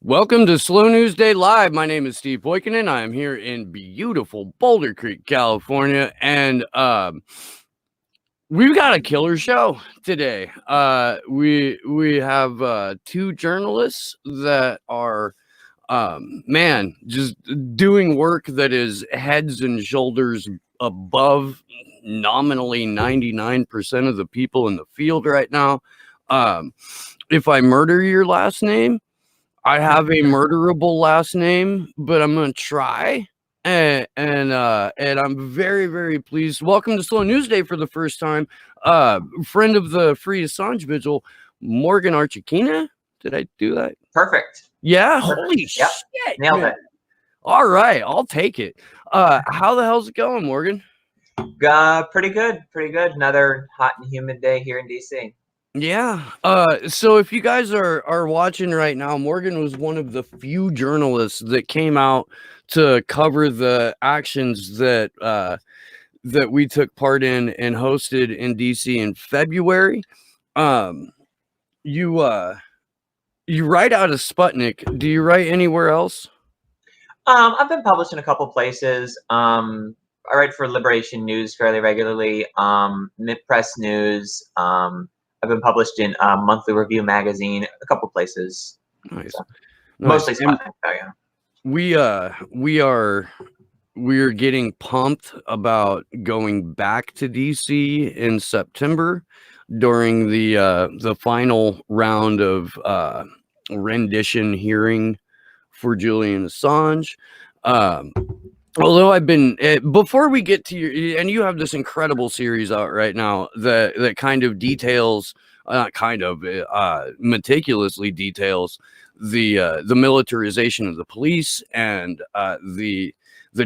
Welcome to Slow News Day Live. My name is Steve Poikinen. I am here in beautiful Boulder Creek, California, and we've got a killer show today. We have two journalists that are just doing work that is heads and shoulders above nominally 99% of the people in the field right now. If I murder your last name, I have a murderable last name, but I'm gonna try. And I'm very, very pleased. Welcome to Slow News Day for the first time. Friend of the Free Assange Vigil, Morgan Artyukhina. Did I do that? Perfect. Yeah. Holy shit. Nailed it. All right, I'll take it. How the hell's it going, Morgan? Pretty good. Another hot and humid day here in DC. Yeah. So if you guys are watching right now, Morgan was one of the few journalists that came out to cover the actions that that we took part in and hosted in DC in February. You write out of Sputnik. Do you write anywhere else? I've been published in a couple places. I write for Liberation News fairly regularly. Mid Press News. I've been published in Monthly Review magazine, a couple places. Nice. So, mostly Sputnik, yeah. We're getting pumped about going back to DC in September during the final round of rendition hearing for Julian Assange. Although I've been before we get to your, and you have this incredible series out right now that kind of details, meticulously details the militarization of the police and the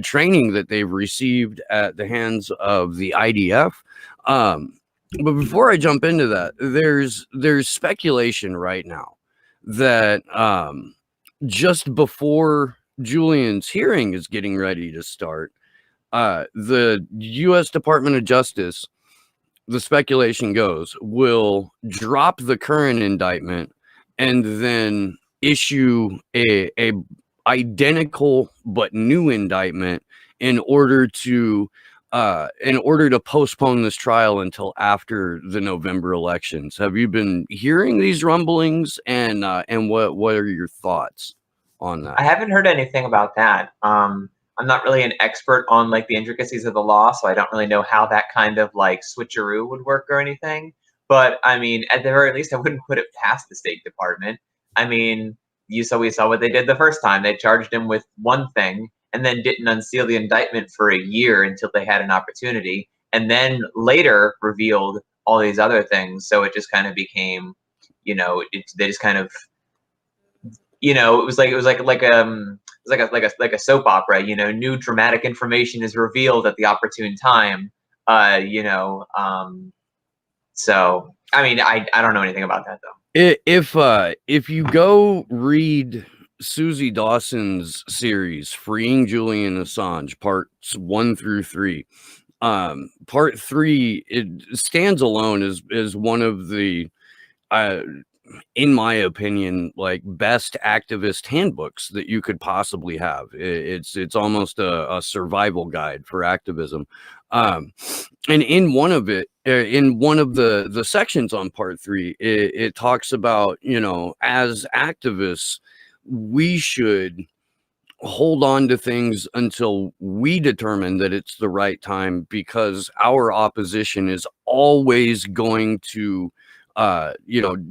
training that they've received at the hands of the IDF. But before I jump into that, there's speculation right now that just before Julian's hearing is getting ready to start, the U.S. Department of Justice, the speculation goes, will drop the current indictment and then issue a identical but new indictment in order to postpone this trial until after the November elections. Have you been hearing these rumblings, and what are your thoughts on that? I haven't heard anything about that. I'm not really an expert on like the intricacies of the law, so I don't really know how that kind of like switcheroo would work or anything. But I mean, at the very least, I wouldn't put it past the State Department. I mean, we saw what they did the first time. They charged him with one thing and then didn't unseal the indictment for a year until they had an opportunity, and then later revealed all these other things. So it just kind of became, they just kind of, it was like a soap opera. New dramatic information is revealed at the opportune time. So I mean, I don't know anything about that though. If you go read Susie Dawson's series Freeing Julian Assange parts 1 through 3, part 3, it stands alone as one of the in my opinion, like best activist handbooks that you could possibly have. It's almost a survival guide for activism. And in one of the sections on part 3, it talks about, as activists, we should hold on to things until we determine that it's the right time, because our opposition is always going to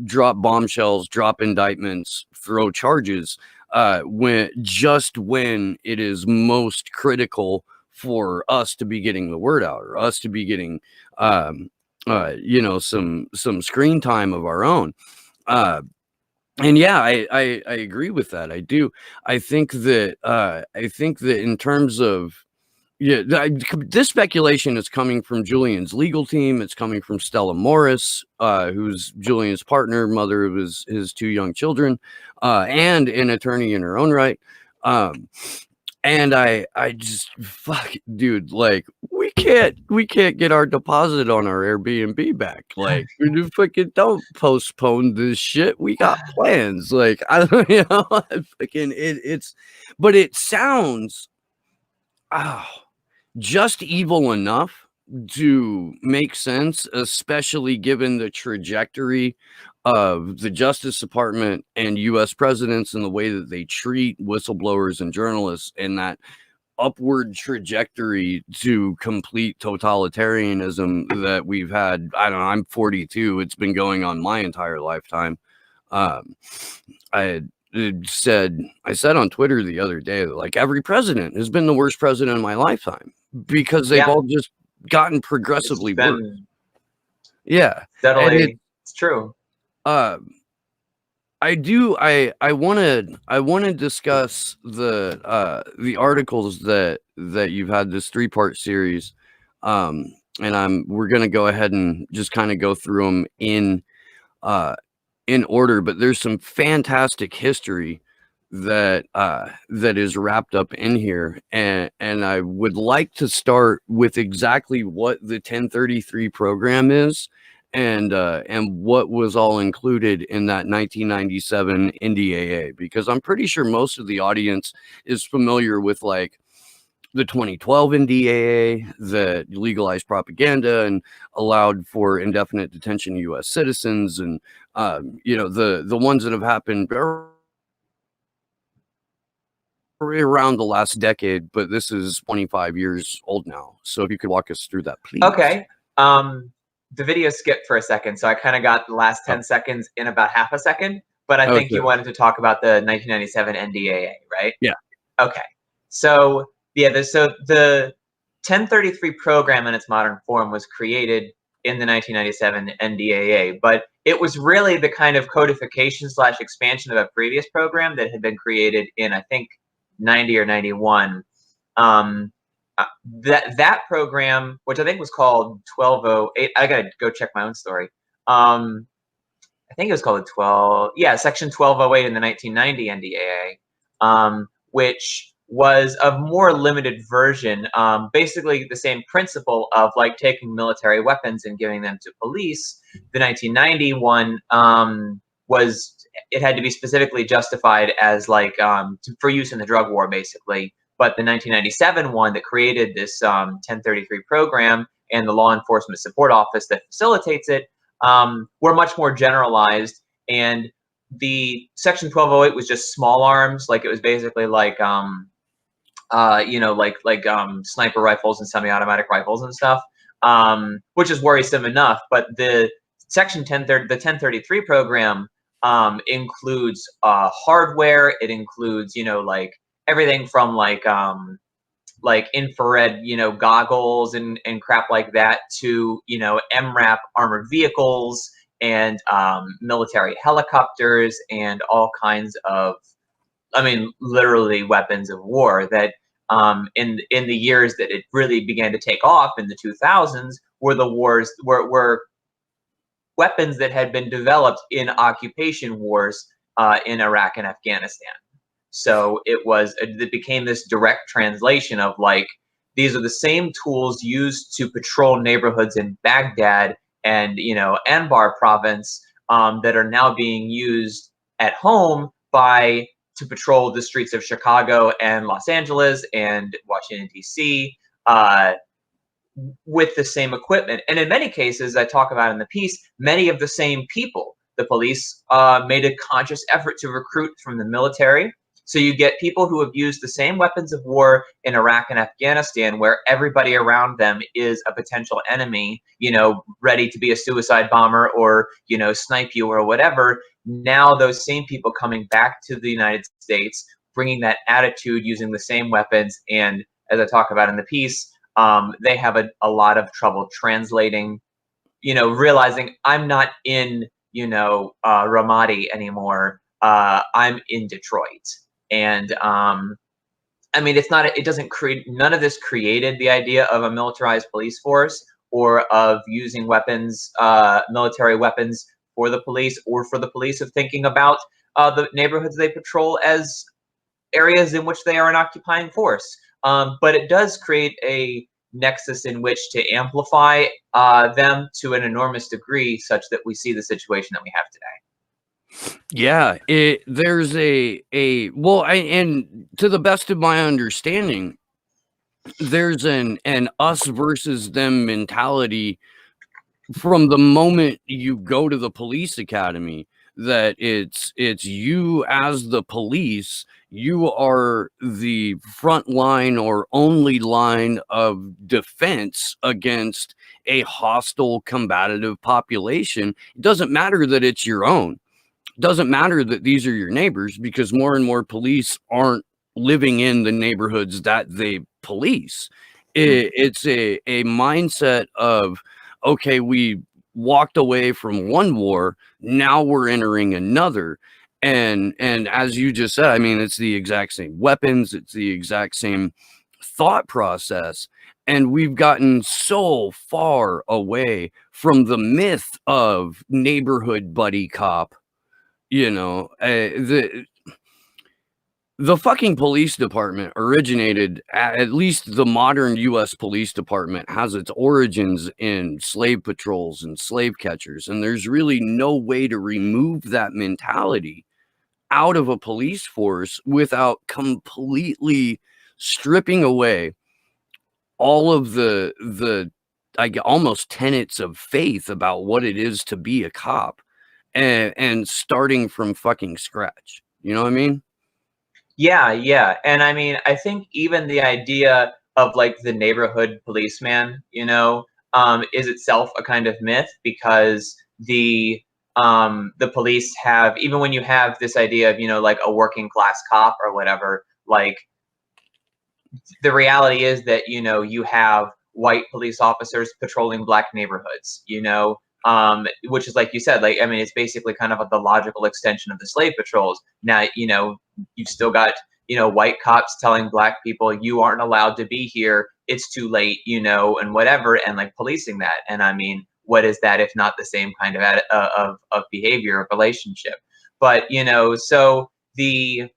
drop bombshells, drop indictments, throw charges when it is most critical for us to be getting the word out, or us to be getting some screen time of our own. And yeah, I agree with that. I do. I think that in terms of, this speculation is coming from Julian's legal team. It's coming from Stella Morris, who's Julian's partner, mother of his 2 young children, and an attorney in her own right. And I just fuck, dude, like we can't get our deposit on our Airbnb back. Like, we fucking don't postpone this shit. We got plans. Like, I don't, fucking it's, but it sounds just evil enough to make sense, especially given the trajectory of the Justice Department and US presidents and the way that they treat whistleblowers and journalists, and that upward trajectory to complete totalitarianism that we've had. I don't know, I'm 42. It's been going on my entire lifetime. I said on Twitter the other day that like every president has been the worst president in my lifetime because they've all just gotten progressively worse. Yeah, steadily. It's true. I want to discuss the articles that you've had, this 3-part series, and we're gonna go ahead and just kind of go through them in order. But there's some fantastic history that is wrapped up in here, and I would like to start with exactly what the 1033 program is, and what was all included in that 1997 NDAA, because I'm pretty sure most of the audience is familiar with like the 2012 NDAA that legalized propaganda and allowed for indefinite detention of U.S. citizens, and the ones that have happened around the last decade, but this is 25 years old now. So if you could walk us through that, please. Okay. The video skipped for a second, so I kind of got the last 10 seconds in about half a second, but I think you wanted to talk about the 1997 NDAA, right? Yeah. Okay. So, yeah, the 1033 program in its modern form was created in the 1997 NDAA, but it was really the kind of codification / expansion of a previous program that had been created in, I think, 90 or 91. That program, which I think was called 1208, I gotta go check my own story. I think it was called Section 1208 in the 1990 NDAA, which was a more limited version, basically the same principle of like taking military weapons and giving them to police. The 1991 it had to be specifically justified as like for use in the drug war, basically. But the 1997 one that created this 1033 program and the Law Enforcement Support Office that facilitates it were much more generalized. And the Section 1208 was just small arms, like it was basically like sniper rifles and semi-automatic rifles and stuff, which is worrisome enough. But the Section 1033 program includes hardware. It includes, like everything from like infrared, goggles and crap like that to, MRAP armored vehicles and military helicopters and all kinds of, literally weapons of war that in the years that it really began to take off in the 2000s were weapons that had been developed in occupation wars in Iraq and Afghanistan. So it became this direct translation of like, these are the same tools used to patrol neighborhoods in Baghdad and, Anbar province that are now being used at home to patrol the streets of Chicago and Los Angeles and Washington, D.C., with the same equipment. And in many cases, I talk about in the piece, many of the same people. The police made a conscious effort to recruit from the military. So you get people who have used the same weapons of war in Iraq and Afghanistan, where everybody around them is a potential enemy, ready to be a suicide bomber or, snipe you or whatever. Now those same people coming back to the United States, bringing that attitude, using the same weapons. And as I talk about in the piece, they have a lot of trouble translating, realizing I'm not in, Ramadi anymore. I'm in Detroit. And it doesn't create, none of this created the idea of a militarized police force or of using weapons, military weapons for the police, or for the police of thinking about the neighborhoods they patrol as areas in which they are an occupying force. But it does create a nexus in which to amplify them to an enormous degree, such that we see the situation that we have today. Yeah, there's and to the best of my understanding, there's an us versus them mentality from the moment you go to the police academy, that it's you as the police, you are the front line or only line of defense against a hostile combative population. It doesn't matter that it's your own. Doesn't matter that these are your neighbors, because more and more police aren't living in the neighborhoods that they police. It's a mindset of, okay, we walked away from one war, now we're entering another. And as you just said, I mean, it's the exact same weapons, it's the exact same thought process. And we've gotten so far away from the myth of neighborhood buddy cop. The fucking police department originated, at least the modern US police department has its origins in slave patrols and slave catchers, and there's really no way to remove that mentality out of a police force without completely stripping away all of the almost tenets of faith about what it is to be a cop, and starting from fucking scratch. You know what I mean? Yeah, yeah. And I mean, I think even the idea of like the neighborhood policeman, is itself a kind of myth, because the police have, even when you have this idea of, like a working class cop or whatever, like the reality is that, you have white police officers patrolling black neighborhoods, which is, like you said, like, I mean, it's basically kind of the logical extension of the slave patrols. Now, you've still got, white cops telling black people, you aren't allowed to be here, it's too late, and whatever, and like policing that. And I mean, what is that if not the same kind of behavior, of relationship? But, so I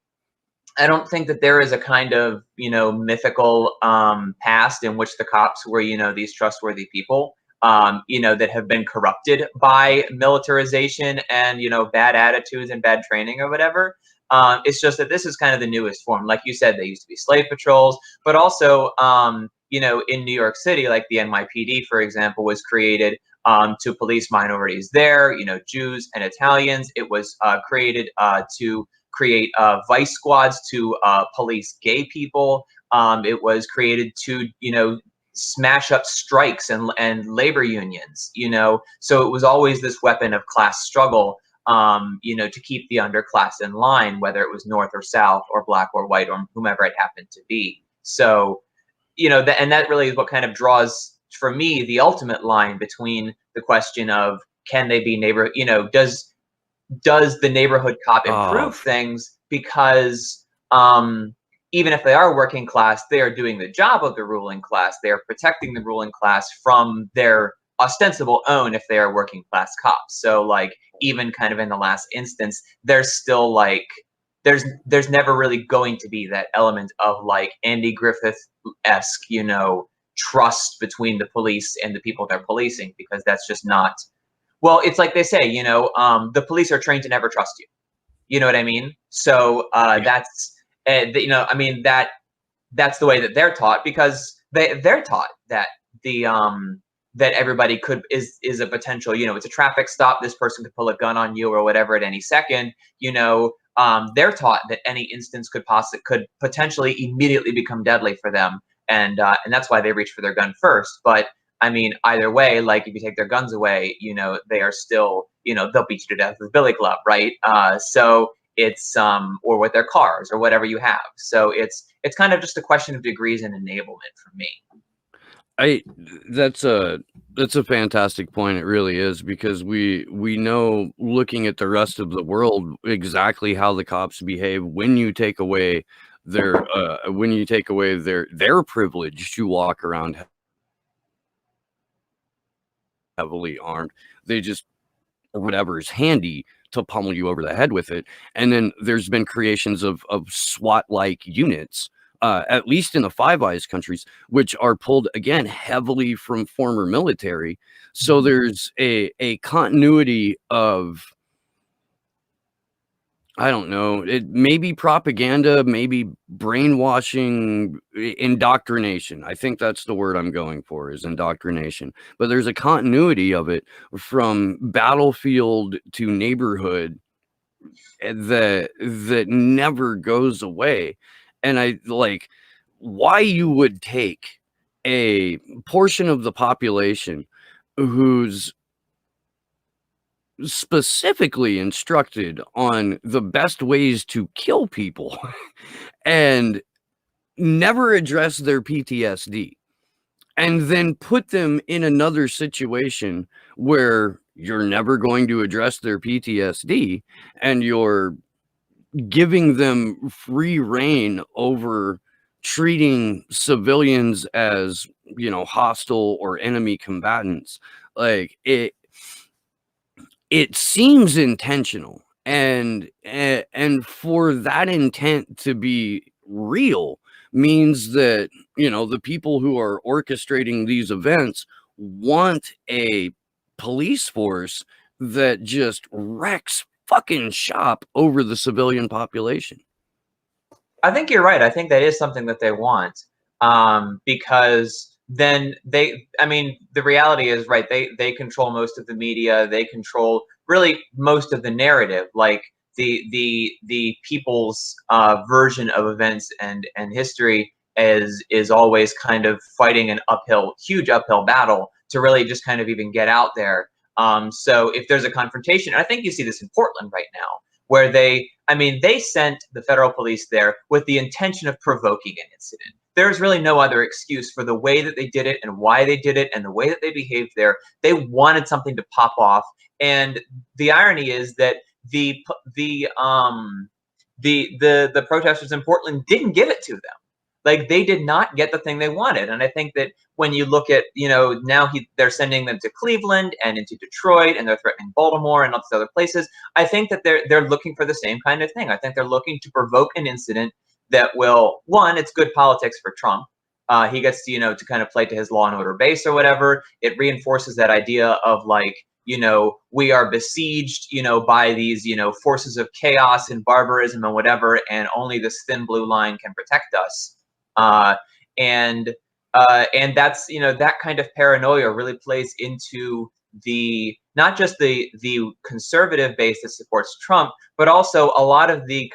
don't think that there is a kind of, mythical past in which the cops were, these trustworthy people, that have been corrupted by militarization and, bad attitudes and bad training or whatever. It's just that this is kind of the newest form. Like you said, they used to be slave patrols, but also, in New York City, like the NYPD, for example, was created to police minorities there, Jews and Italians. It was created to create vice squads to police gay people. It was created to, smash up strikes and labor unions, So it was always this weapon of class struggle, to keep the underclass in line, whether it was North or South or black or white or whomever it happened to be. So, and that really is what kind of draws, for me, the ultimate line between the question of, can they be neighbor, does the neighborhood cop improve things, because even if they are working class, they are doing the job of the ruling class. They are protecting the ruling class from their ostensible own if they are working class cops. So like, even kind of in the last instance, there's still like, there's never really going to be that element of like Andy Griffith-esque, trust between the police and the people they're policing, because that's just not, well, it's like they say, the police are trained to never trust you. You know what I mean? So that's, I mean, that's the way that they're taught, because they're taught that that everybody is a potential, it's a traffic stop. This person could pull a gun on you or whatever at any second. They're taught that any instance could potentially immediately become deadly for them, and that's why they reach for their gun first. But I mean, either way, like if you take their guns away, they are still, they'll beat you to death with Billy Club, right? So it's or with their cars or whatever you have. So it's kind of just a question of degrees and enablement for me. That's a fantastic point. It really is, because we know, looking at the rest of the world, exactly how the cops behave when you take away their their privilege to walk around heavily armed. They just, whatever is handy, to pummel you over the head with it. And then there's been creations of SWAT-like units, at least in the Five Eyes countries, which are pulled again heavily from former military. So there's a continuity of, I don't know, it may be propaganda, maybe brainwashing, indoctrination. I think that's the word I'm going for, is indoctrination. But there's a continuity of it from battlefield to neighborhood that never goes away. And I like why you would take a portion of the population who's specifically instructed on the best ways to kill people and never address their PTSD, and then put them in another situation where you're never going to address their PTSD and you're giving them free reign over treating civilians as, you know, hostile or enemy combatants. Like it seems intentional, and for that intent to be real means that, you know, the people who are orchestrating these events want a police force that just wrecks fucking shop over the civilian population. I think you're right. I think that is something that they want, because then I mean, the reality is, right, they control most of the media. They control really most of the narrative, like the people's version of events and history is always kind of fighting an huge uphill battle to really just kind of even get out there. So if there's a confrontation, I think you see this in Portland right now, where I mean, they sent the federal police there with the intention of provoking an incident. There's really no other excuse for the way that they did it and why they did it and the way that they behaved there. They wanted something to pop off. And the irony is that the protesters in Portland didn't give it to them. Like, they did not get the thing they wanted. And I think that when you look at, you know, now they're sending them to Cleveland and into Detroit, and they're threatening Baltimore and all these other places, I think that they're looking for the same kind of thing. I think they're looking to provoke an incident that will, one, it's good politics for Trump. He gets to, you know, to kind of play to his law and order base or whatever. It reinforces that idea of, like, you know, we are besieged, you know, by these, you know, forces of chaos and barbarism and whatever, and only this thin blue line can protect us. And that's, you know, that kind of paranoia really plays into not just the conservative base that supports Trump, but also a lot of the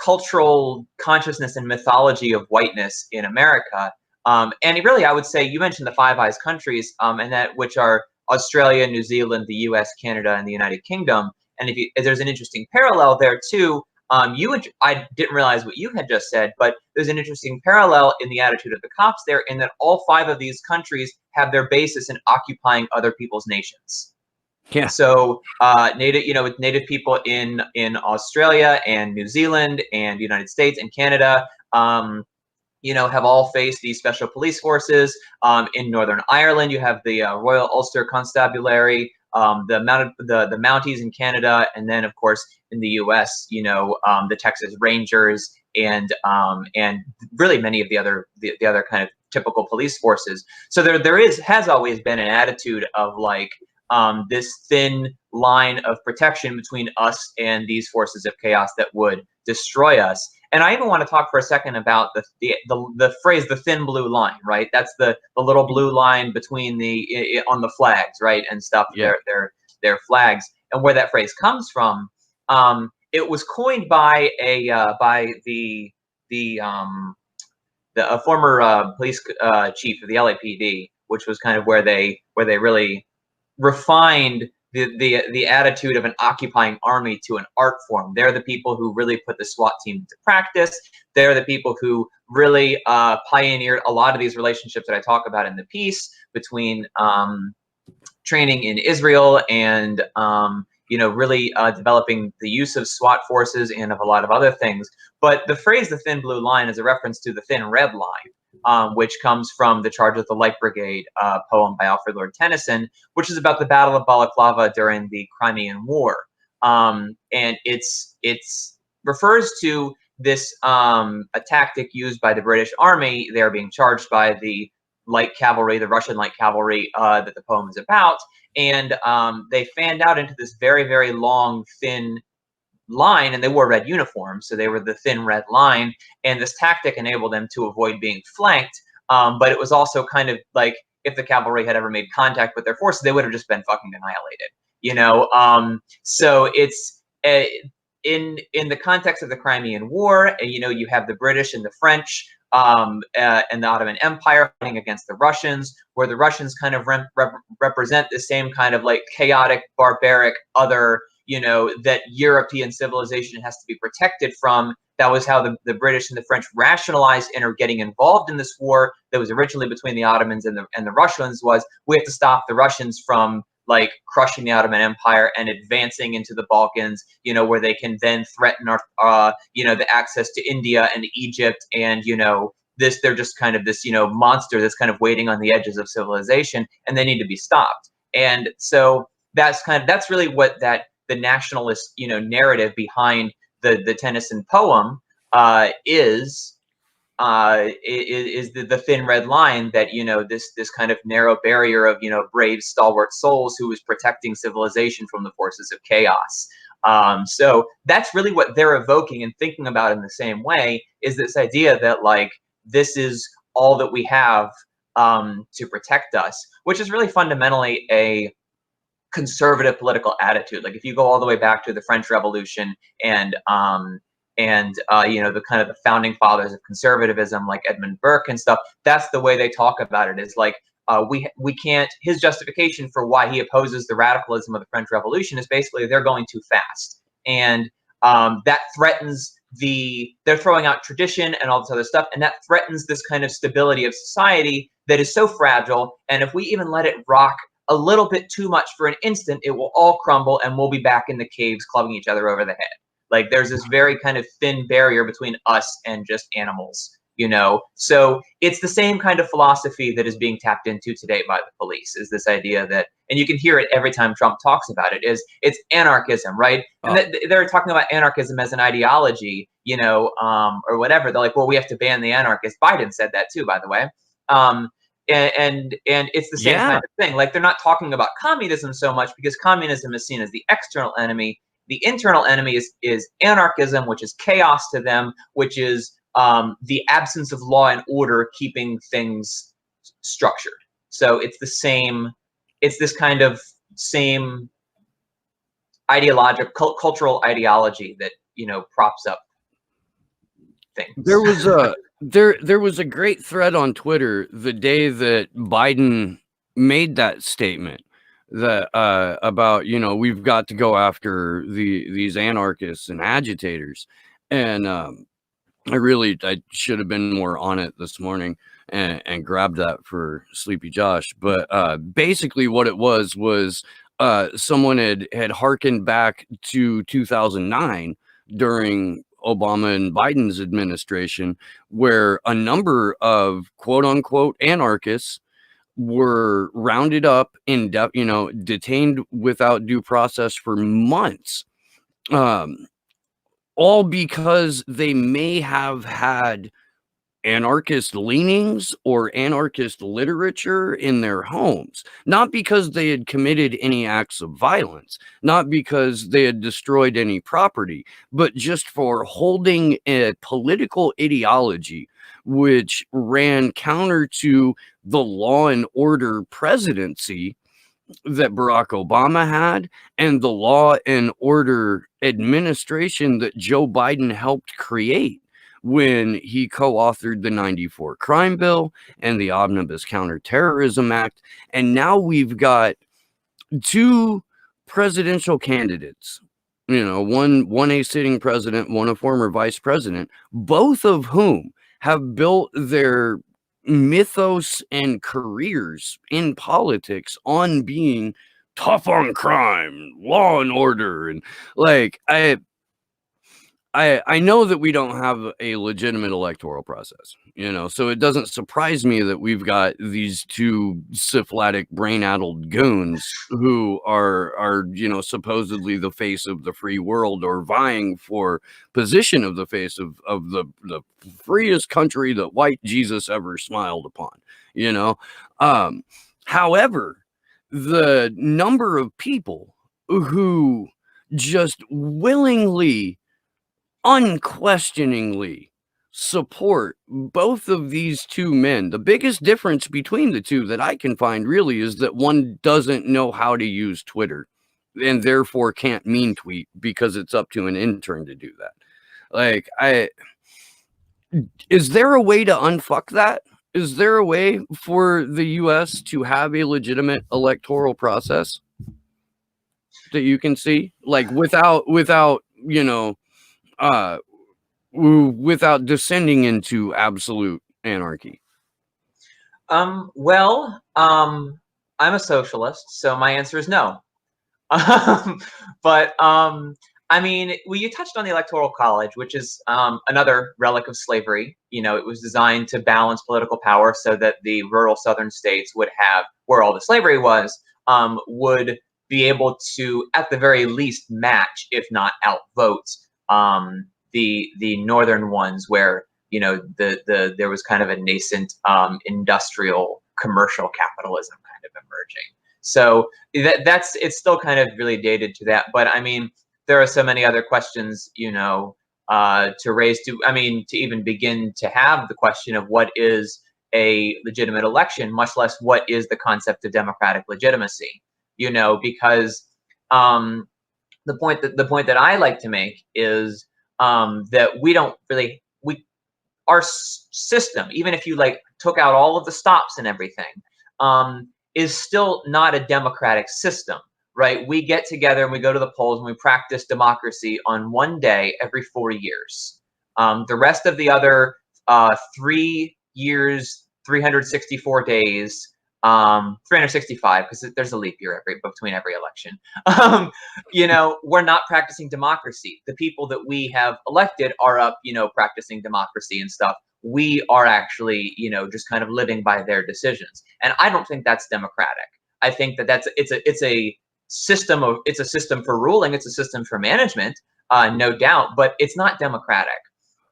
cultural consciousness and mythology of whiteness in America. And really, I would say, you mentioned the Five Eyes countries, and that, which are Australia, New Zealand, the US, Canada, and the United Kingdom. And if there's an interesting parallel there too. I didn't realize what you had just said, but there's an interesting parallel in the attitude of the cops there, in that all 5 of these countries have their basis in occupying other people's nations. Yeah. So native people in Australia and New Zealand and the United States and Canada, you know, have all faced these special police forces. In Northern Ireland, you have the Royal Ulster Constabulary, the Mounties in Canada, and then, of course, in the U.S., you know, the Texas Rangers, and really many of the other kind of typical police forces. So there has always been an attitude of, like, this thin line of protection between us and these forces of chaos that would destroy us. And I even want to talk for a second about the phrase "the thin blue line," right? That's the little blue line between on the flags, right, and stuff. Yeah. Their flags, and where that phrase comes from. It was coined by a former police chief of the LAPD, which was kind of where they really refined the attitude of an occupying army to an art form. They're the people who really put the SWAT team into practice. They're the people who really pioneered a lot of these relationships that I talk about in the piece, between training in Israel and really developing the use of SWAT forces and of a lot of other things. But the phrase "the thin blue line" is a reference to the thin red line, which comes from the Charge of the Light Brigade poem by Alfred Lord Tennyson, which is about the Battle of Balaclava during the Crimean War. And it's refers to this a tactic used by the British Army. They're being charged by the light cavalry, the Russian light cavalry that the poem is about, and they fanned out into this very, very long, thin line, and they wore red uniforms, so they were the thin red line, and this tactic enabled them to avoid being flanked, but it was also kind of like if the cavalry had ever made contact with their forces, they would have just been fucking annihilated, you know. So it's in the context of the Crimean War, you know, you have the British and the French and the Ottoman Empire fighting against the Russians, where the Russians kind of represent the same kind of like chaotic, barbaric, other, you know, that European civilization has to be protected from. That was how the British and the French rationalized getting involved in this war that was originally between the Ottomans and the Russians. Was we have to stop the Russians from like crushing the Ottoman Empire and advancing into the Balkans, you know, where they can then threaten our, you know, the access to India and Egypt, and you know, they're just kind of this, you know, monster that's kind of waiting on the edges of civilization, and they need to be stopped. And so that's really what the nationalist, you know, narrative behind the Tennyson poem is the thin red line that, you know, this kind of narrow barrier of, you know, brave, stalwart souls who was protecting civilization from the forces of chaos. So that's really what they're evoking and thinking about in the same way, is this idea that like this is all that we have to protect us, which is really fundamentally a conservative political attitude. Like if you go all the way back to the French Revolution and you know, the kind of the founding fathers of conservatism like Edmund Burke and stuff, that's the way they talk about it, is like we can't, his justification for why he opposes the radicalism of the French Revolution is basically they're going too fast, and that threatens they're throwing out tradition and all this other stuff, and that threatens this kind of stability of society that is so fragile, and if we even let it rock a little bit too much for an instant, it will all crumble and we'll be back in the caves clubbing each other over the head. Like there's this very kind of thin barrier between us and just animals, you know? So it's the same kind of philosophy that is being tapped into today by the police, is this idea that, and you can hear it every time Trump talks about it, is it's anarchism, right? And they're talking about anarchism as an ideology, you know, or whatever. They're like, well, we have to ban the anarchists. Biden said that too, by the way. And it's the same kind of thing. Like they're not talking about communism so much because communism is seen as the external enemy. The internal enemy is anarchism, which is chaos to them, which is the absence of law and order keeping things structured. So it's the same. It's this kind of same ideological, cultural ideology that, you know, props up things. There was a there was a great thread on Twitter the day that Biden made that statement that about, you know, we've got to go after these anarchists and agitators, and I should have been more on it this morning and grabbed that for Sleepy Josh, but basically what it was someone had hearkened back to 2009 during Obama and Biden's administration, where a number of quote unquote anarchists were rounded up and, you know, detained without due process for months, all because they may have had anarchist leanings or anarchist literature in their homes, not because they had committed any acts of violence, not because they had destroyed any property, but just for holding a political ideology which ran counter to the law and order presidency that Barack Obama had and the law and order administration that Joe Biden helped create when he co-authored the 94 crime bill and the Omnibus Counterterrorism Act. And now we've got two presidential candidates, you know, one a sitting president, one a former vice president, both of whom have built their mythos and careers in politics on being tough on crime, law and order. And like, I know that we don't have a legitimate electoral process, so it doesn't surprise me that we've got these two syphilitic, brain-addled goons who are supposedly the face of the free world, or vying for position of the face of the freest country that white Jesus ever smiled upon. However, the number of people who just willingly, unquestioningly support both of these two men. The biggest difference between the two that I can find really is that one doesn't know how to use Twitter, and therefore can't mean tweet because it's up to an intern to do that. Like, is there a way to unfuck that? Is there a way for the US to have a legitimate electoral process that you can see, like, without without descending into absolute anarchy? Well, I'm a socialist, so my answer is no. But I mean, well, you touched on the Electoral College, which is another relic of slavery. It was designed to balance political power so that the rural southern states would have, where all the slavery was, would be able to, at the very least, match, if not outvote, the northern ones, where there was kind of a nascent industrial commercial capitalism kind of emerging. So it's still kind of really dated to that. But I mean, there are so many other questions, to raise, to even begin to have the question of what is a legitimate election, much less what is the concept of democratic legitimacy. Because the point that I like to make is that our system, even if you took out all of the stops and everything, is still not a democratic system, right? We get together and we go to the polls and we practice democracy on one day every 4 years. The rest of the other 3 years, 364 days, 365, because there's a leap year between every election. We're not practicing democracy. The people that we have elected are up, practicing democracy and stuff. We are actually, just kind of living by their decisions, and I don't think that's democratic. I think that it's a system for ruling. It's a system for management, no doubt, but it's not democratic.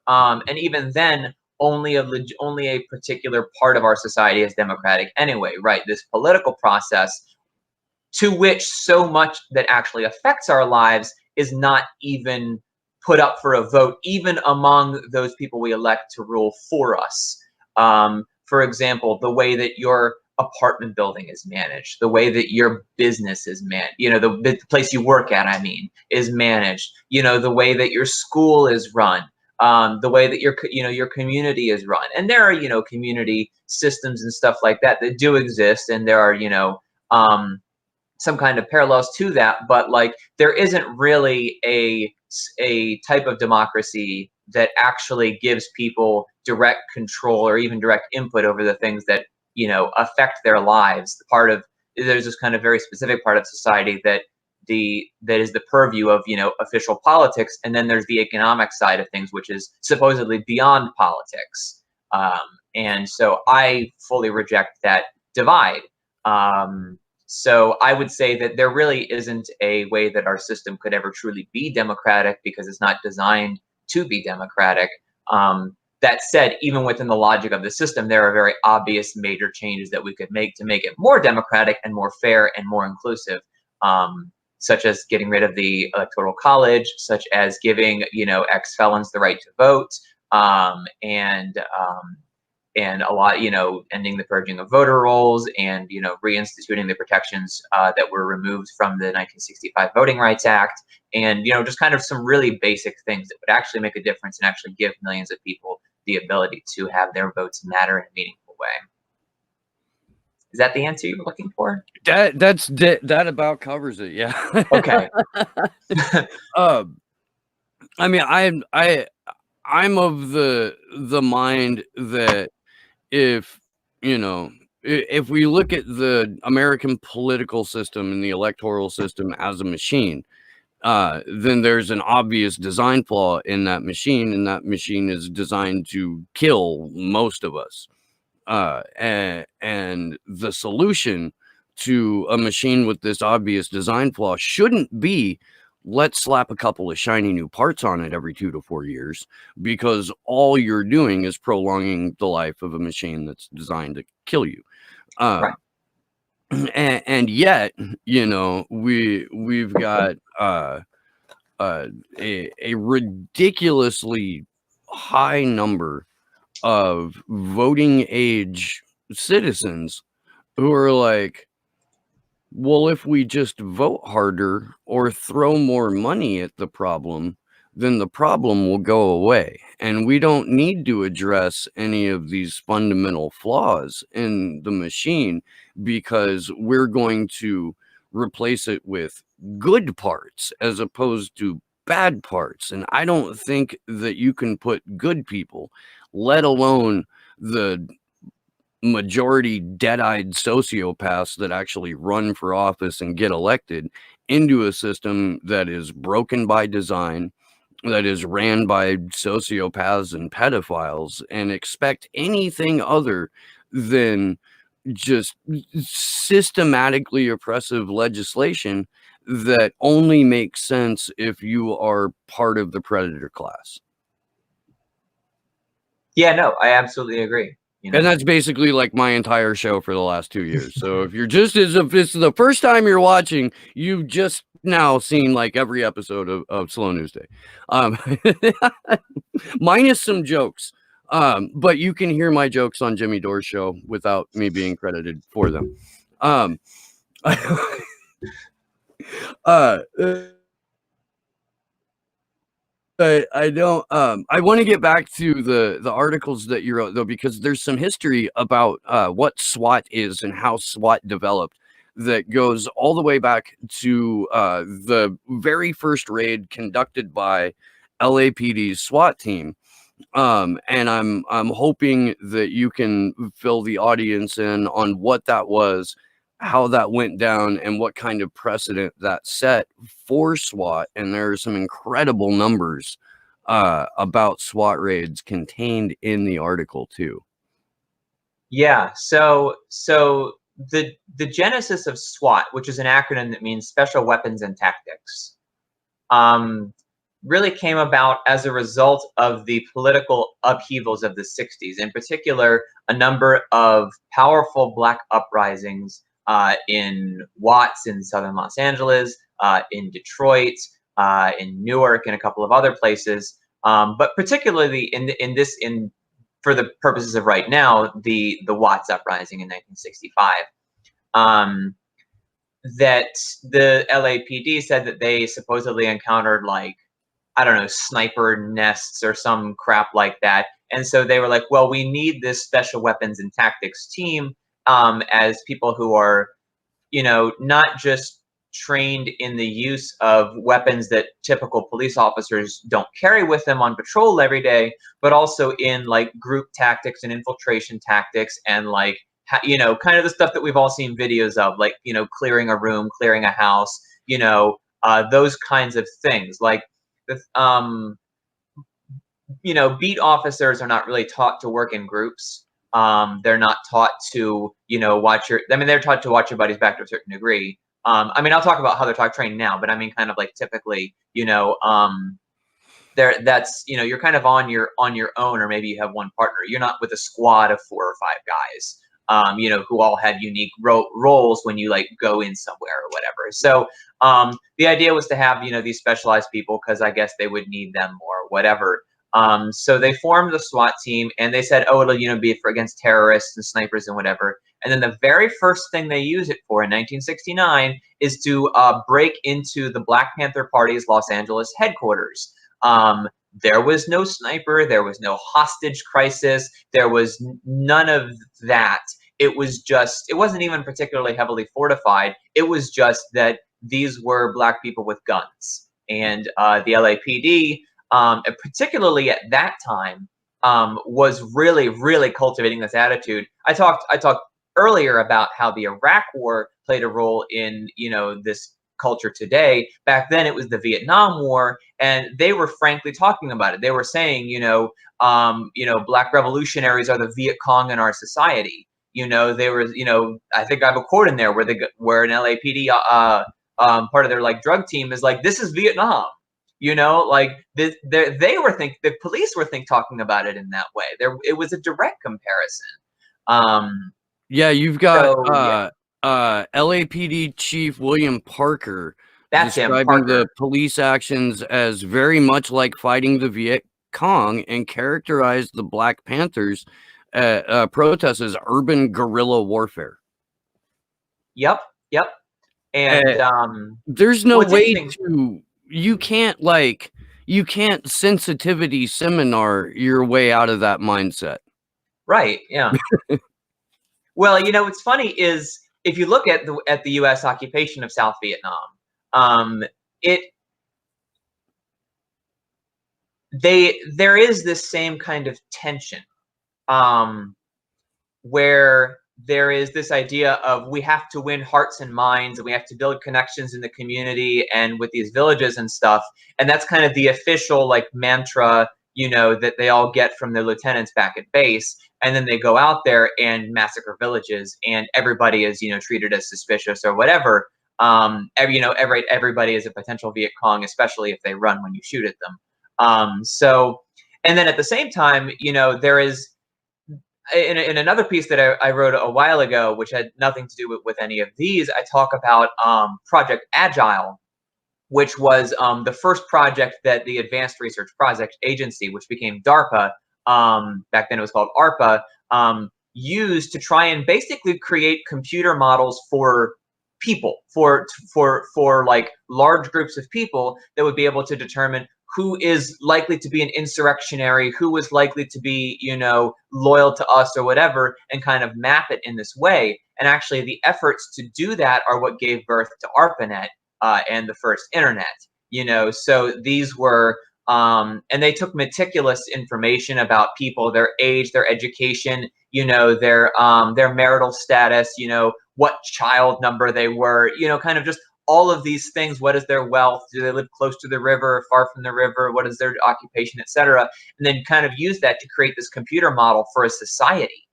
And even then, only a particular part of our society is democratic anyway, right? This political process, to which so much that actually affects our lives is not even put up for a vote, even among those people we elect to rule for us. For example, the way that your apartment building is managed, the way that your business is managed, the place you work at, is managed, the way that your school is run, the way that your community is run. And there are, community systems and stuff like that do exist, and there are, some kind of parallels to that, but there isn't really a type of democracy that actually gives people direct control or even direct input over the things that affect their lives. There's this kind of very specific part of society that is the purview of official politics, and then there's the economic side of things, which is supposedly beyond politics. And so I fully reject that divide. So I would say that there really isn't a way that our system could ever truly be democratic, because it's not designed to be democratic. That said, even within the logic of the system, there are very obvious major changes that we could make to make it more democratic and more fair and more inclusive, such as getting rid of the Electoral College, such as giving ex-felons the right to vote, and a lot, ending the purging of voter rolls, and reinstituting the protections that were removed from the 1965 Voting Rights Act, and just kind of some really basic things that would actually make a difference and actually give millions of people the ability to have their votes matter in a meaningful way. Is that the answer you were looking for? That about covers it. Yeah. Okay. I mean, I'm of the mind that if we look at the American political system and the electoral system as a machine, then there's an obvious design flaw in that machine, and that machine is designed to kill most of us. And the solution to a machine with this obvious design flaw shouldn't be, let's slap a couple of shiny new parts on it every 2 to 4 years, because all you're doing is prolonging the life of a machine that's designed to kill you. Right. And yet, you know, we've got a ridiculously high number of voting age citizens who are like, well, if we just vote harder or throw more money at the problem, then the problem will go away. And we don't need to address any of these fundamental flaws in the machine, because we're going to replace it with good parts as opposed to bad parts. And I don't think that you can put good people, let alone the majority dead-eyed sociopaths that actually run for office and get elected, into a system that is broken by design, that is ran by sociopaths and pedophiles, and expect anything other than just systematically oppressive legislation that only makes sense if you are part of the predator class. Yeah, no, I absolutely agree. You know? And that's basically like my entire show for the last 2 years. So if you're just, as if this is the first time you're watching, you've just now seen like every episode of Slow News Day, minus some jokes. But you can hear my jokes on Jimmy Dore's show without me being credited for them. I don't. I want to get back to the articles that you wrote, though, because there's some history about what SWAT is and how SWAT developed that goes all the way back to the very first raid conducted by LAPD's SWAT team. And I'm hoping that you can fill the audience in on what that was, how that went down, and what kind of precedent that set for SWAT. And there are some incredible numbers about SWAT raids contained in the article too. Yeah. So the genesis of SWAT, which is an acronym that means Special Weapons and Tactics, really came about as a result of the political upheavals of the 60s. In particular, a number of powerful Black uprisings in Watts in southern Los Angeles, in Detroit, in Newark, and a couple of other places. But particularly for the purposes of right now, the Watts uprising in 1965. That the LAPD said that they supposedly encountered, like, I don't know, sniper nests or some crap like that. And so they were like, well, we need this special weapons and tactics team as people who are, you know, not just trained in the use of weapons that typical police officers don't carry with them on patrol every day, but also in like group tactics and infiltration tactics and like, you know, kind of the stuff that we've all seen videos of, like, you know, clearing a room, clearing a house, you know, those kinds of things. Like, you know, beat officers are not really taught to work in groups. They're not taught to, you know, they're taught to watch your buddy's back to a certain degree. I mean, I'll talk about how they're taught trained now, but I mean, kind of like typically, you know, that's, you know, you're kind of on your own, or maybe you have one partner. You're not with a squad of 4 or 5 guys, you know, who all had unique roles when you like go in somewhere or whatever. So the idea was to have, you know, these specialized people, because I guess they would need them or whatever. So they formed the SWAT team, and they said, oh, it'll, you know, be for against terrorists and snipers and whatever. And then the very first thing they use it for in 1969 is to break into the Black Panther Party's Los Angeles headquarters. There was no sniper. There was no hostage crisis. There was none of that. It was just, it wasn't even particularly heavily fortified. It was just that these were Black people with guns. And the LAPD, particularly at that time, was really, really cultivating this attitude. I talked earlier about how the Iraq War played a role in, you know, this culture today. Back then, it was the Vietnam War, and they were frankly talking about it. They were saying, Black revolutionaries are the Viet Cong in our society. There was, I think I have a quote in there where an LAPD part of their like drug team is like, this is Vietnam. Like the police were talking about it in that way. It was a direct comparison. Yeah, you've got So yeah, LAPD Chief William Parker that's him, describing the Parker. police actions as very much like fighting the Viet Cong, and characterized the Black Panthers protests as urban guerrilla warfare. Yep. And there's no what's way interesting, you can't sensitivity seminar your way out of that mindset. right? Yeah. Well, what's funny is if you look at the U.S. occupation of South Vietnam, there is this same kind of tension, where there is this idea of we have to win hearts and minds, and we have to build connections in the community and with these villages and stuff, and that's kind of the official like mantra, that they all get from their lieutenants back at base. And then they go out there and massacre villages, and everybody is, treated as suspicious or whatever. Everybody is a potential Viet Cong, especially if they run when you shoot at them. And then at the same time, there is in another piece that I wrote a while ago, which had nothing to do with any of these. I talk about Project Agile, which was the first project that the Advanced Research Project Agency, which became DARPA, back then it was called ARPA, used to try and basically create computer models for people, for like large groups of people that would be able to determine who is likely to be an insurrectionary, who is likely to be, loyal to us or whatever, and kind of map it in this way. And actually the efforts to do that are what gave birth to ARPANET and the first internet. So these were, and they took meticulous information about people, their age, their education, their marital status, what child number they were, kind of just all of these things. What is their wealth? Do they live close to the river, far from the river? What is their occupation, etc.? And then kind of use that to create this computer model for a society,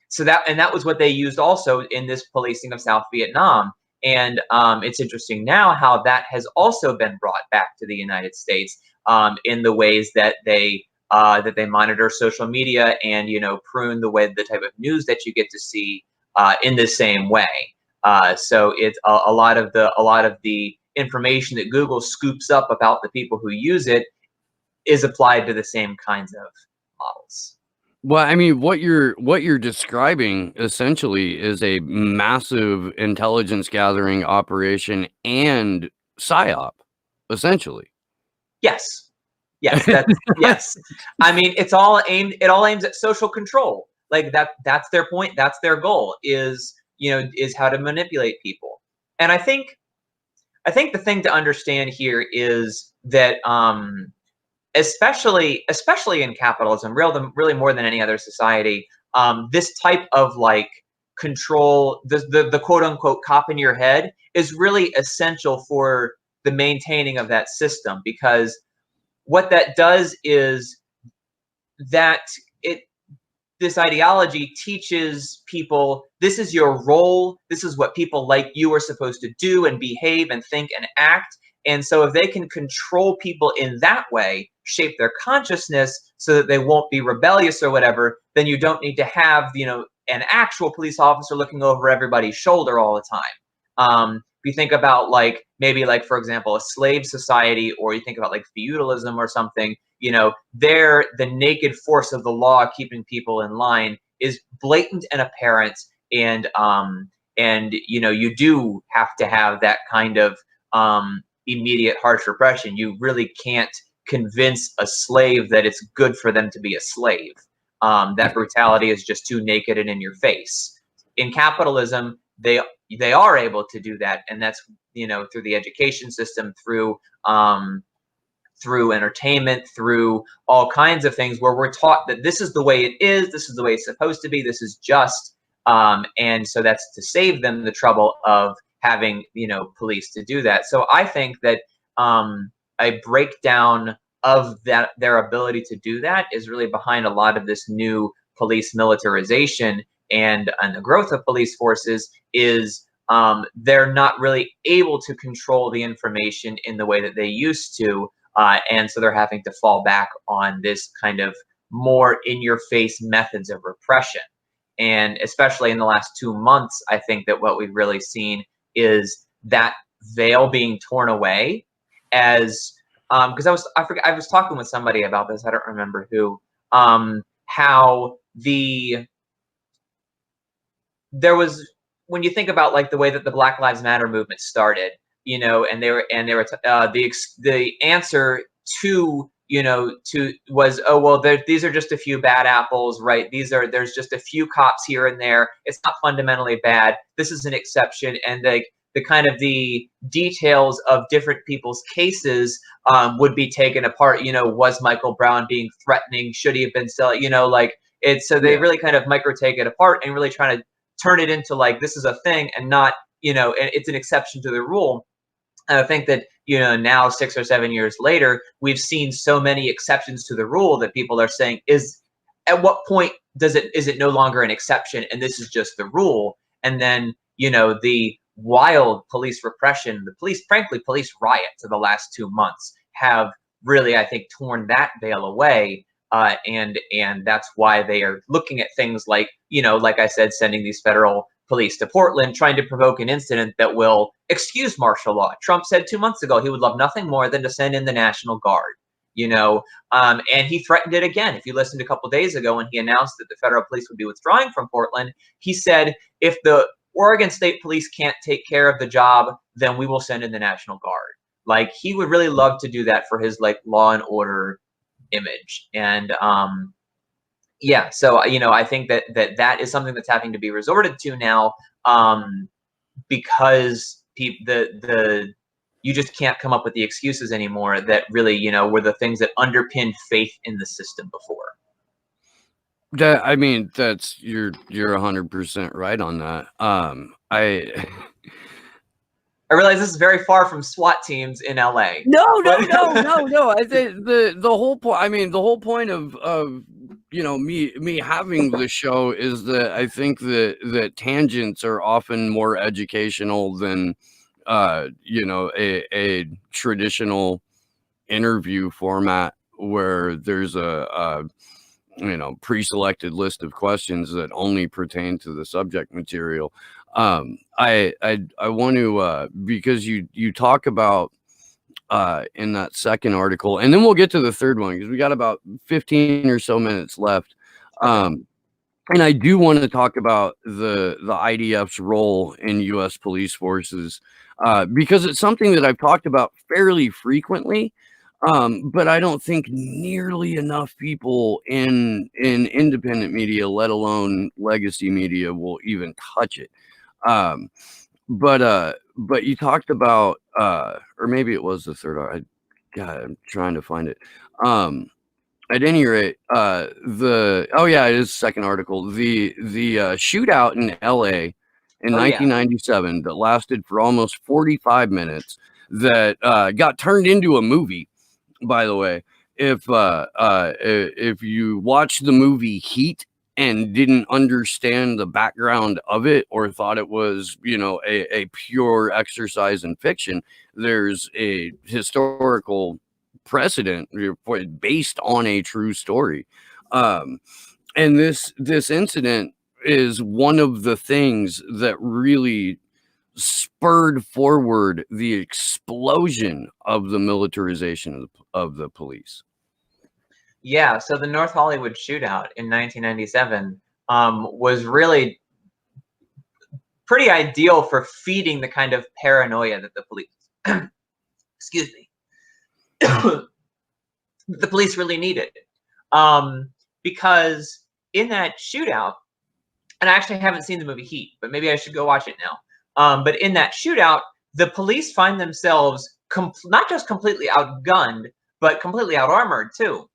So that was what they used also in this policing of South Vietnam. And it's interesting now how that has also been brought back to the United States in the ways that they monitor social media and prune the type of news that you get to see in the same way. So it's a lot of the information that Google scoops up about the people who use it is applied to the same kinds of models. Well, I mean, what you're describing essentially is a massive intelligence gathering operation and psyop, essentially. Yes. Yes. I mean, it all aims at social control. Like that's their point. That's their goal is how to manipulate people. And I think the thing to understand here is that especially in capitalism, really more than any other society, this type of like control, the quote unquote cop in your head, is really essential for the maintaining of that system, because what that does is that this ideology teaches people this is your role, this is what people like you are supposed to do and behave and think and act. And so if they can control people in that way, shape their consciousness so that they won't be rebellious or whatever, then you don't need to have, an actual police officer looking over everybody's shoulder all the time. If you think about maybe for example, a slave society, or you think about like feudalism or something, there the naked force of the law keeping people in line is blatant and apparent, and you do have to have that kind of immediate harsh repression. You really can't convince a slave that it's good for them to be a slave. That brutality is just too naked and in your face. In capitalism, they are able to do that, and that's through the education system, through entertainment, through all kinds of things where we're taught that this is the way it is, this is the way it's supposed to be, this is just, and so that's to save them the trouble of having, police to do that. So I think that a breakdown of that, their ability to do that, is really behind a lot of this new police militarization and the growth of police forces. Is they're not really able to control the information in the way that they used to, and so they're having to fall back on this kind of more in-your-face methods of repression. And especially in the last 2 months, I think that what we've really seen is that veil being torn away. As because I was talking with somebody about this, I don't remember who, how there was, when you think about like the way that the Black Lives Matter movement started, and they were the answer to was, oh well, these are just a few bad apples, right? There's just a few cops here and there. It's not fundamentally bad. This is an exception, and the kind of the details of different people's cases would be taken apart. Was Michael Brown being threatening? Should he have been selling? So they really kind of micro take it apart and really trying to turn it into like, this is a thing and not, it's an exception to the rule. And I think that, now 6 or 7 years later, we've seen so many exceptions to the rule that people are saying, at what point is it no longer an exception and this is just the rule? And then, the wild police repression, police riots of the last 2 months have really, I think, torn that veil away. And that's why they are looking at things like, like I said, sending these federal police to Portland, trying to provoke an incident that will excuse martial law. Trump said 2 months ago he would love nothing more than to send in the National Guard, and he threatened it again. If you listened a couple days ago when he announced that the federal police would be withdrawing from Portland, he said, if the Oregon State Police can't take care of the job, then we will send in the National Guard. Like, he would really love to do that for his like law and order image. And yeah, so I think that is something that's having to be resorted to now, because you just can't come up with the excuses anymore that really were the things that underpinned faith in the system before. I mean, you're 100% right on that. I realize this is very far from SWAT teams in LA. No. I think the whole point. I mean, the whole point of me having the show is that I think that tangents are often more educational than a traditional interview format where there's a pre-selected list of questions that only pertain to the subject material. I want to because you talk about in that second article, and then we'll get to the third one because we got about 15 or so minutes left. And I do want to talk about the IDF's role in U.S. police forces because it's something that I've talked about fairly frequently. But I don't think nearly enough people in independent media, let alone legacy media, will even touch it. But you talked about, or maybe it was the third. I'm trying to find it. At any rate, it is the second article. The shootout in L.A. in 1997 that lasted for almost 45 minutes that got turned into a movie. By the way, if you watch the movie Heat and didn't understand the background of it or thought it was, a pure exercise in fiction, there's a historical precedent based on a true story. And this incident is one of the things that really spurred forward the explosion of the militarization of the police. Yeah, so the North Hollywood shootout in 1997 was really pretty ideal for feeding the kind of paranoia that the police, excuse me, the police really needed. Because in that shootout, and I actually haven't seen the movie Heat, but maybe I should go watch it now. But in that shootout, the police find themselves not just completely outgunned, but completely out-armored too.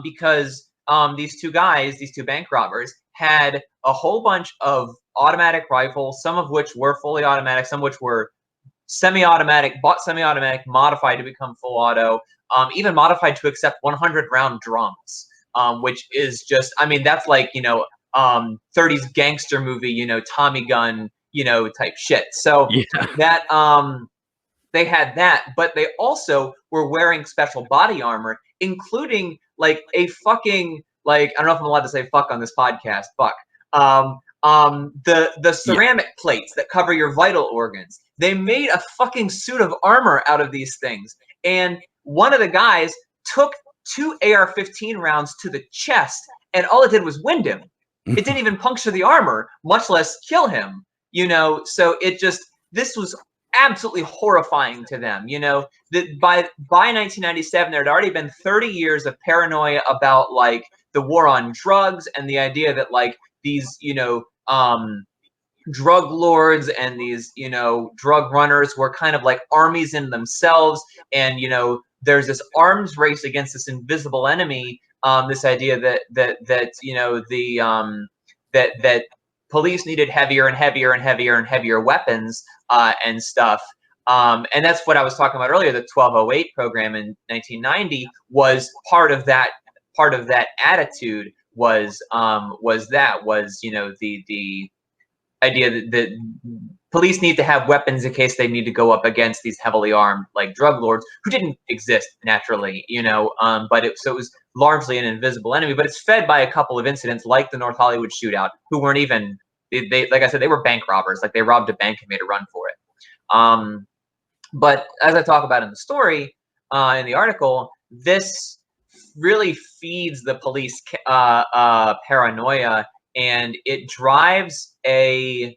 Because these two bank robbers, had a whole bunch of automatic rifles, some of which were fully automatic, some of which were semi-automatic, bought semi-automatic, modified to become full auto, even modified to accept 100-round drums, which is just, I mean, that's like, 30s gangster movie, Tommy gun, type shit. So Yeah. that, they had that, but they also were wearing special body armor, including like a fucking, like, I don't know if I'm allowed to say fuck on this podcast, fuck. The ceramic plates that cover your vital organs. They made a fucking suit of armor out of these things. And one of the guys took 2 AR-15 rounds to the chest, and all it did was wind him. It didn't even puncture the armor, much less kill him. So this was absolutely horrifying to them. That by 1997, there had already been 30 years of paranoia about like the war on drugs and the idea that like these, drug lords and these, drug runners were kind of like armies in themselves. And, there's this arms race against this invisible enemy. This idea that police needed heavier and heavier and heavier and heavier weapons and stuff. And that's what I was talking about earlier. The 1208 program in 1990 was part of that attitude. The idea that police need to have weapons in case they need to go up against these heavily armed like drug lords who didn't exist naturally, but it was largely an invisible enemy. But it's fed by a couple of incidents like the North Hollywood shootout, who weren't even, they like I said, they were bank robbers. Like they robbed a bank and made a run for it. But as I talk about in the story, in the article, this really feeds the police paranoia, and it drives a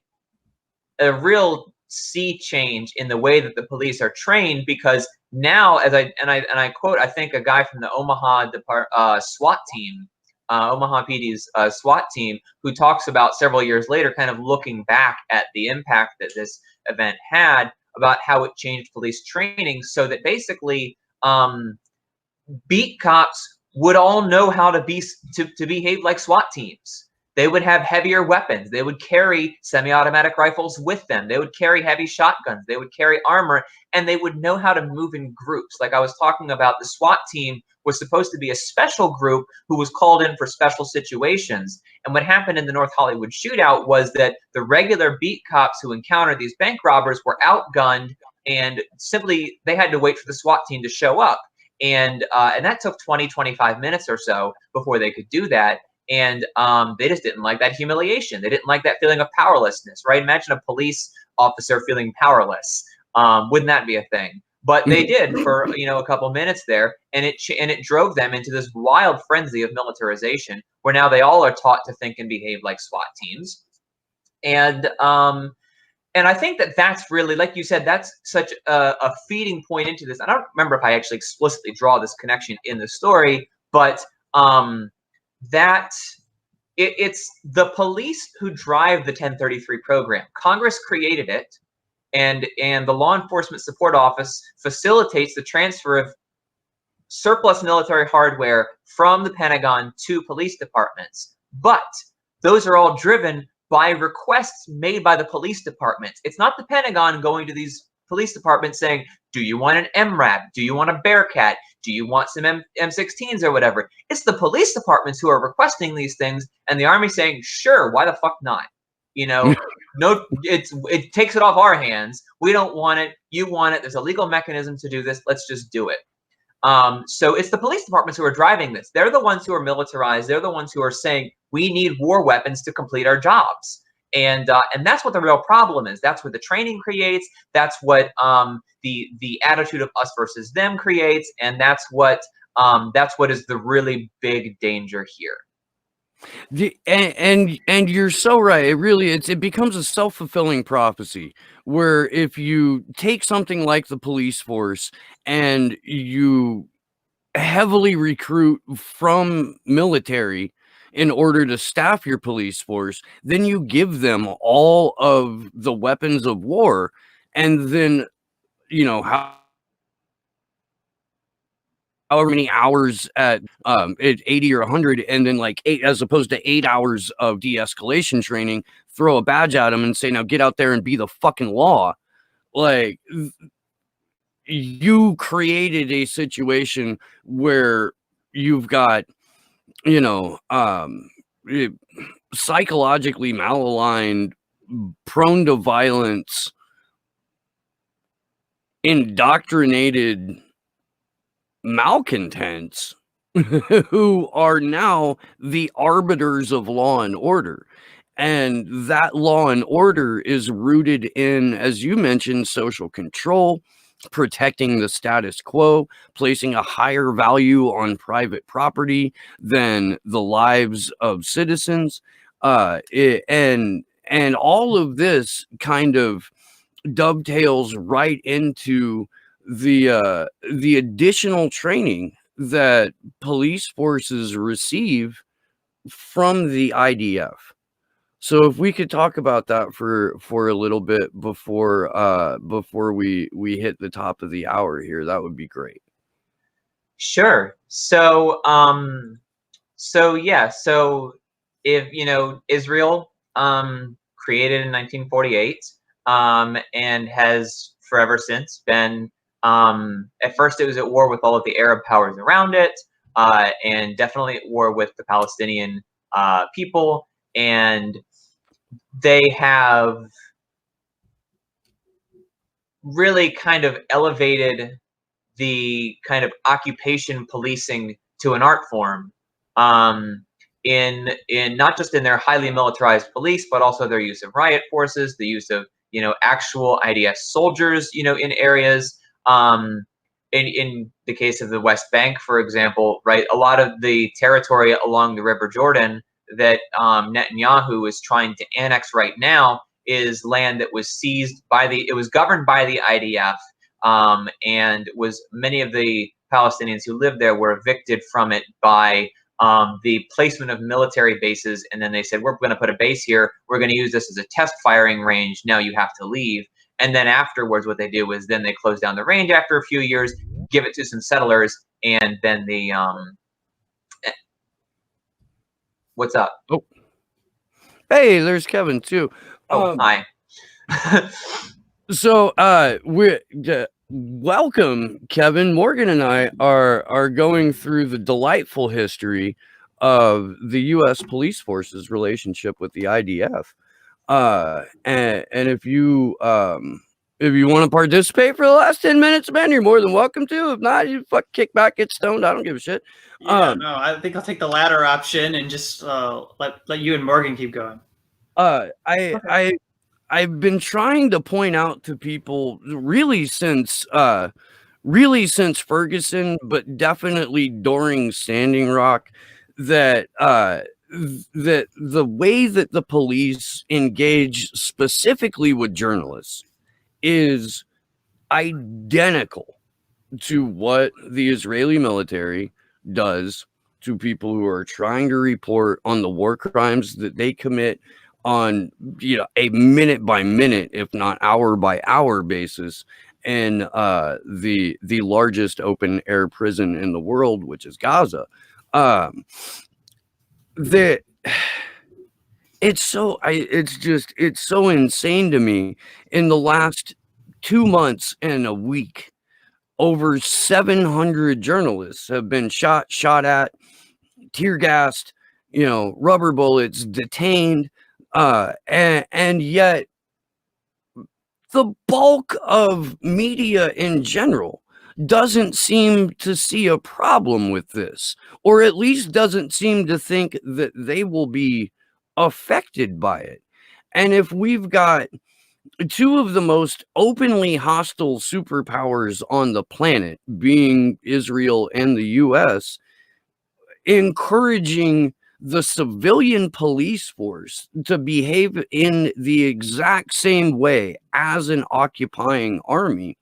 real sea change in the way that the police are trained. Because now, as I quote, I think a guy from the Omaha SWAT team, Omaha PD's SWAT team, who talks about several years later, kind of looking back at the impact that this event had, about how it changed police training, so that basically beat cops would all know how to behave like SWAT teams. They would have heavier weapons. They would carry semi-automatic rifles with them. They would carry heavy shotguns. They would carry armor, and they would know how to move in groups. Like I was talking about, the SWAT team was supposed to be a special group who was called in for special situations. And what happened in the North Hollywood shootout was that the regular beat cops who encountered these bank robbers were outgunned, and simply they had to wait for the SWAT team to show up. And that took 20, 25 minutes or so before they could do that. And they just didn't like that humiliation. They didn't like that feeling of powerlessness, right? Imagine a police officer feeling powerless. Wouldn't that be a thing? But they did for a couple minutes there, and it drove them into this wild frenzy of militarization, where now they all are taught to think and behave like SWAT teams. And I think that that's really, like you said, that's such a feeding point into this. I don't remember if I actually explicitly draw this connection in the story, but it's the police who drive the 1033 program. Congress created it, and the Law Enforcement Support Office facilitates the transfer of surplus military hardware from the Pentagon to police departments. But those are all driven by requests made by the police departments. It's not the Pentagon going to these police departments saying, do you want an MRAP? Do you want a Bearcat? Do you want some M16s or whatever? It's the police departments who are requesting these things, and the Army saying, sure, why the fuck not? No, it takes it off our hands. We don't want it. You want it. There's a legal mechanism to do this. Let's just do it. So it's the police departments who are driving this. They're the ones who are militarized. They're the ones who are saying, we need war weapons to complete our jobs. And that's what the real problem is. That's what the training creates. That's what the attitude of us versus them creates. And that's what is the really big danger here. And you're so right. It becomes a self-fulfilling prophecy, where if you take something like the police force and you heavily recruit from military in order to staff your police force, then you give them all of the weapons of war, and then how however many hours at 80 or 100, and then like 8, as opposed to 8 hours of de-escalation training, throw a badge at them and say, now get out there and be the fucking law. Like, you created a situation where you've got, you know, psychologically malaligned, prone to violence, indoctrinated malcontents who are now the arbiters of law and order. And that law and order is rooted in, as you mentioned, social control, protecting the status quo, placing a higher value on private property than the lives of citizens. And all of this kind of dovetails right into the additional training that police forces receive from the IDF. So if we could talk about that for a little bit before we hit the top of the hour here, that would be great. Sure. So yeah, so if Israel created in 1948 and has forever since been, at first it was at war with all of the Arab powers around it, and definitely at war with the Palestinian people, and they have really kind of elevated the kind of occupation policing to an art form, in not just in their highly militarized police, but also their use of riot forces, the use of actual IDF soldiers in areas. In the case of the West Bank, for example, right, a lot of the territory along the River Jordan that Netanyahu is trying to annex right now is land that was seized by it was governed by the IDF, and many of the Palestinians who lived there were evicted from it by the placement of military bases, and then they said, we're going to put a base here, we're going to use this as a test firing range, now you have to leave. And then afterwards what they do is then they close down the range after a few years, give it to some settlers, and then the what's up? Oh, hey, there's Kevin too. Hi. So we're welcome, Kevin. Morgan and I are going through the delightful history of the U.S. police force's relationship with the IDF. And if you want to participate for the last 10 minutes, man, you're more than welcome to. If not, you fuck kick back, get stoned. I don't give a shit. Yeah, no, I think I'll take the latter option and just let you and Morgan keep going. I've been trying to point out to people really since Ferguson, but definitely during Standing Rock, that that the way that the police engage specifically with journalists is identical to what the Israeli military does to people who are trying to report on the war crimes that they commit on a minute by minute, if not hour by hour basis, in the largest open air prison in the world, which is Gaza. It's so insane to me. In the last 2 months and a week, over 700 journalists have been shot at, tear gassed, rubber bullets, detained, and yet the bulk of media in general doesn't seem to see a problem with this, or at least doesn't seem to think that they will be affected by it. And if we've got two of the most openly hostile superpowers on the planet, being Israel and the US, encouraging the civilian police force to behave in the exact same way as an occupying army,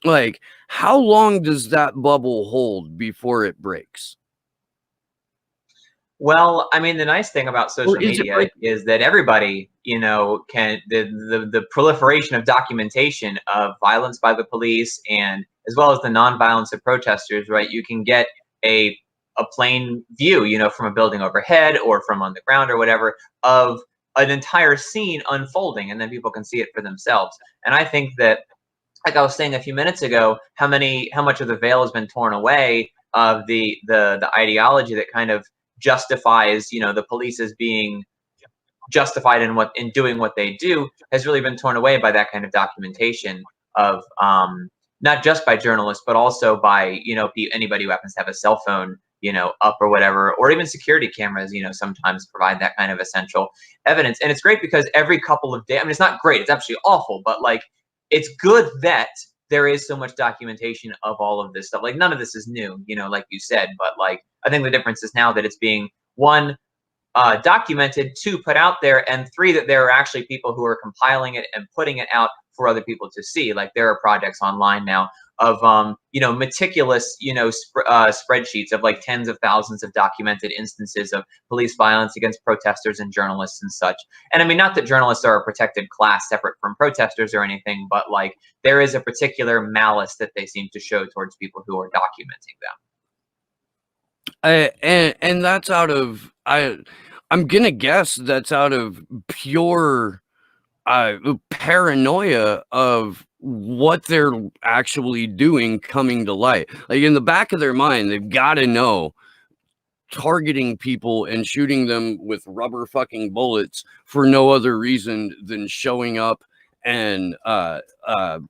like, how long does that bubble hold before it breaks? Well, I mean, the nice thing about social media is that everybody, can the proliferation of documentation of violence by the police and as well as the nonviolence of protesters, right? You can get a plain view, you know, from a building overhead or from on the ground or whatever, of an entire scene unfolding, and then people can see it for themselves. And I think that, like I was saying a few minutes ago, how much of the veil has been torn away of the ideology that kind of justifies, you know, the police as being justified in doing what they do, has really been torn away by that kind of documentation of not just by journalists, but also by, you know, anybody who happens to have a cell phone, you know, up or whatever, or even security cameras, you know, sometimes provide that kind of essential evidence. And it's great because every couple of days, I mean, it's not great, it's actually awful, but like, it's good that there is so much documentation of all of this stuff. Like, none of this is new, you know, like you said, but like, I think the difference is now that it's being, one, documented, two, put out there, and three, that there are actually people who are compiling it and putting it out for other people to see. Like, there are projects online now of you know, meticulous, you know, spreadsheets of like tens of thousands of documented instances of police violence against protesters and journalists and such. And I mean, not that journalists are a protected class separate from protesters or anything, but like, there is a particular malice that they seem to show towards people who are documenting them. And that's out of, I'm gonna guess that's out of pure paranoia of what they're actually doing coming to light. Like, in the back of their mind, they've got to know targeting people and shooting them with rubber fucking bullets for no other reason than showing up and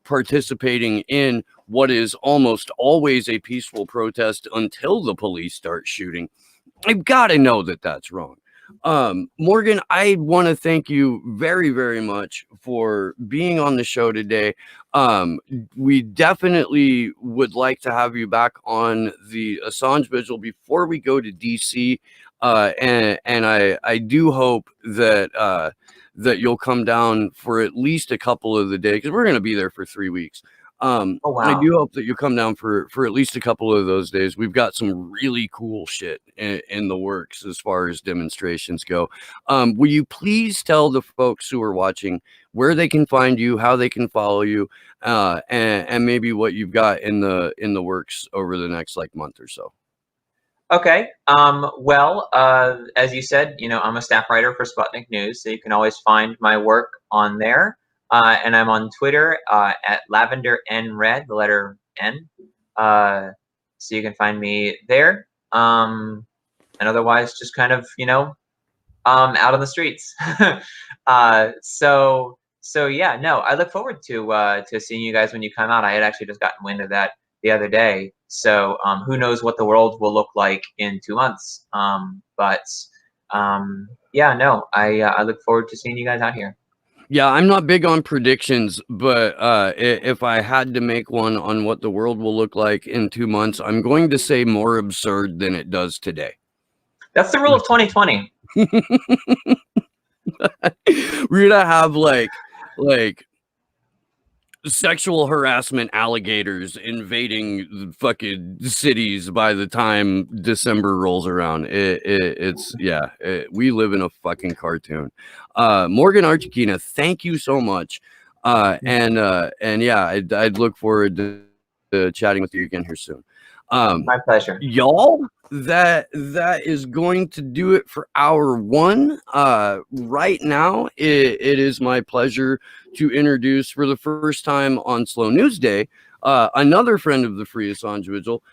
participating in what is almost always a peaceful protest until the police start shooting. I've got to know that that's wrong. Morgan, I want to thank you very, very much for being on the show today. We definitely would like to have you back on the Assange Vigil before we go to DC. And I do hope that that you'll come down for at least a couple of the days, because we're going to be there for 3 weeks. Oh, wow. I do hope that you come down for at least a couple of those days. We've got some really cool shit in the works as far as demonstrations go. Will you please tell the folks who are watching where they can find you, how they can follow you, and maybe what you've got in the works over the next like month or so? Okay. Well, as you said, you know, I'm a staff writer for Sputnik News, so you can always find my work on there. And I'm on Twitter at Lavender N Red, the letter N. So you can find me there. And otherwise, just kind of, you know, out on the streets. So yeah, no, I look forward to seeing you guys when you come out. I had actually just gotten wind of that the other day. So who knows what the world will look like in 2 months. But yeah, no, I look forward to seeing you guys out here. Yeah, I'm not big on predictions, but if I had to make one on what the world will look like in 2 months, I'm going to say more absurd than it does today. That's the rule of 2020. We're gonna have like sexual harassment alligators invading fucking cities by the time December rolls around. It's yeah, we live in a fucking cartoon. Morgan Artyukhina, thank you so much. And yeah, I'd look forward to chatting with you again here soon. My pleasure. Y'all, that is going to do it for hour one. Right now, it is my pleasure to introduce, for the first time on Slow News Day, another friend of the Free Assange Vigil,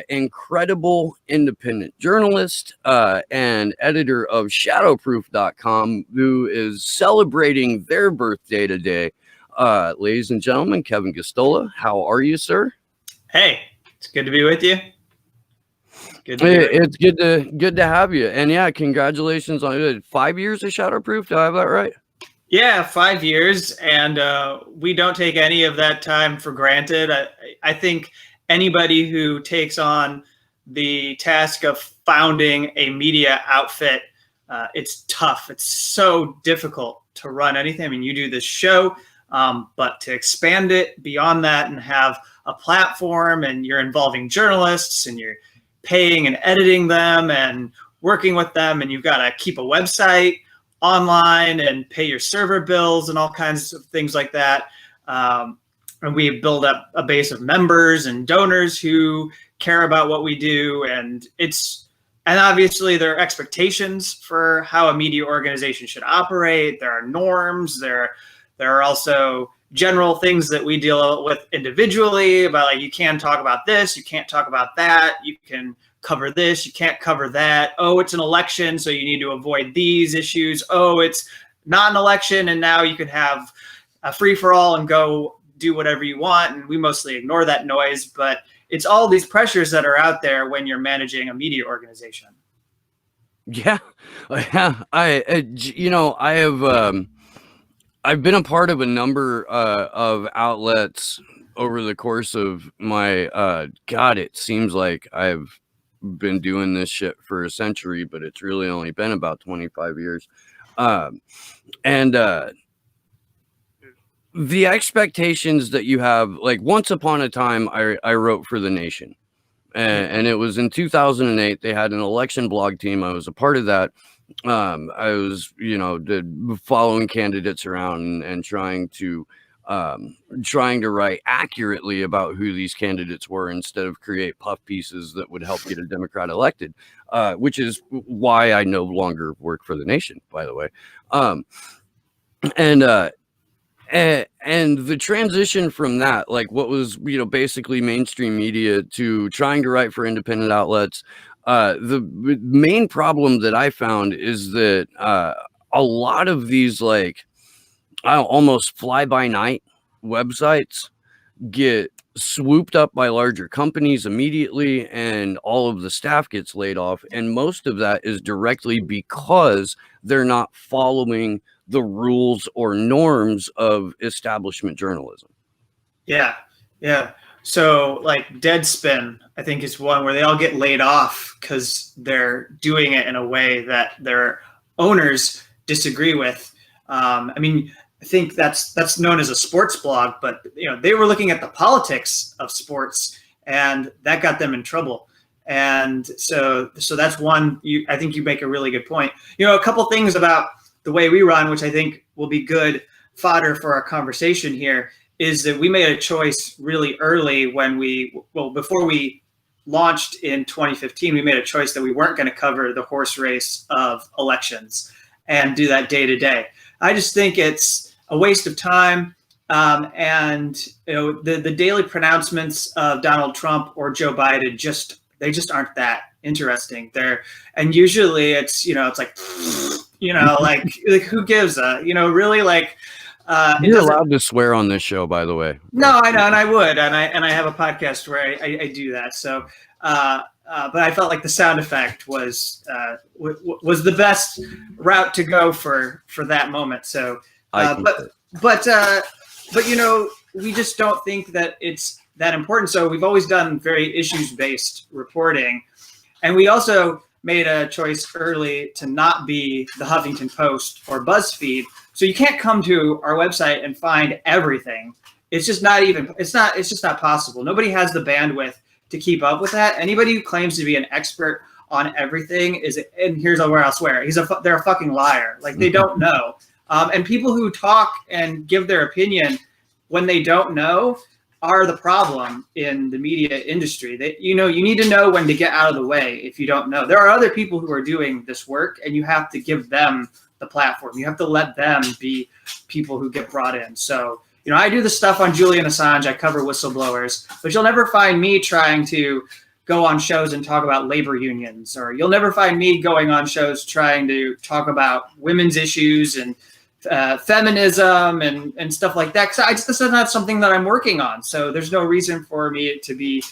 incredible independent journalist and editor of Shadowproof.com, who is celebrating their birthday today. Ladies and gentlemen, Kevin Gosztola, how are you, sir? Hey, it's good to be with you. It's good to have you. And yeah, congratulations on it. 5 years of Shadowproof. Do I have that right? Yeah, 5 years, and we don't take any of that time for granted. I think anybody who takes on the task of founding a media outfit, it's tough. It's so difficult to run anything. I mean, you do this show, but to expand it beyond that and have a platform, and you're involving journalists, and you're paying and editing them and working with them, and you've got to keep a website online and pay your server bills and all kinds of things like that. and we build up a base of members and donors who care about what we do. And obviously there are expectations for how a media organization should operate. There are norms. There are also general things that we deal with individually about, like, you can talk about this, you can't talk about that, you can cover this, you can't cover that. Oh, it's an election, so you need to avoid these issues. Oh, it's not an election, and now you can have a free-for-all and go do whatever you want. And we mostly ignore that noise, but it's all these pressures that are out there when you're managing a media organization. Yeah. I've been a part of a number of outlets over the course of my it seems like I've been doing this shit for a century, but it's really only been about 25 years. The expectations that you have, like, once upon a time, I wrote for The Nation, and it was in 2008. They had an election blog team. I was a part of that. I was, following candidates around and trying to write accurately about who these candidates were instead of create puff pieces that would help get a Democrat elected, which is why I no longer work for The Nation, by the way. And the transition from that, like what was, basically mainstream media, to trying to write for independent outlets, the main problem that I found is that a lot of these, like, almost fly-by-night websites get swooped up by larger companies immediately, and all of the staff gets laid off. And most of that is directly because they're not following the rules or norms of establishment journalism. Yeah. So, like, Deadspin, I think, is one where they all get laid off because they're doing it in a way that their owners disagree with. I think that's known as a sports blog, but they were looking at the politics of sports, and that got them in trouble. And so that's one. I think you make a really good point. A couple things about the way we run, which I think will be good fodder for our conversation here, is that we made a choice really early before we launched in 2015, we made a choice that we weren't going to cover the horse race of elections and do that day to day. I just think it's a waste of time. And the daily pronouncements of Donald Trump or Joe Biden they just aren't that interesting there. And usually it's, it's like, like who gives a, really, like, you're allowed to swear on this show, by the way. No, I know, and I would, and I have a podcast where I do that. So, but I felt like the sound effect was the best route to go for that moment. So, but we just don't think that it's that important. So we've always done very issues-based reporting, and we also made a choice early to not be the Huffington Post or BuzzFeed. So you can't come to our website and find everything. It's just not possible. Nobody has the bandwidth to keep up with that. Anybody who claims to be an expert on everything and here's where I'll swear, they're a fucking liar. Like, they don't know. And people who talk and give their opinion when they don't know are the problem in the media industry. That you need to know when to get out of the way if you don't know. There are other people who are doing this work, and you have to give them the platform. You have to let them be people who get brought in. So, I do the stuff on Julian Assange. I cover whistleblowers, but you'll never find me trying to go on shows and talk about labor unions, or you'll never find me going on shows trying to talk about women's issues and feminism and stuff like that. Because this is not something that I'm working on. So there's no reason for me to be,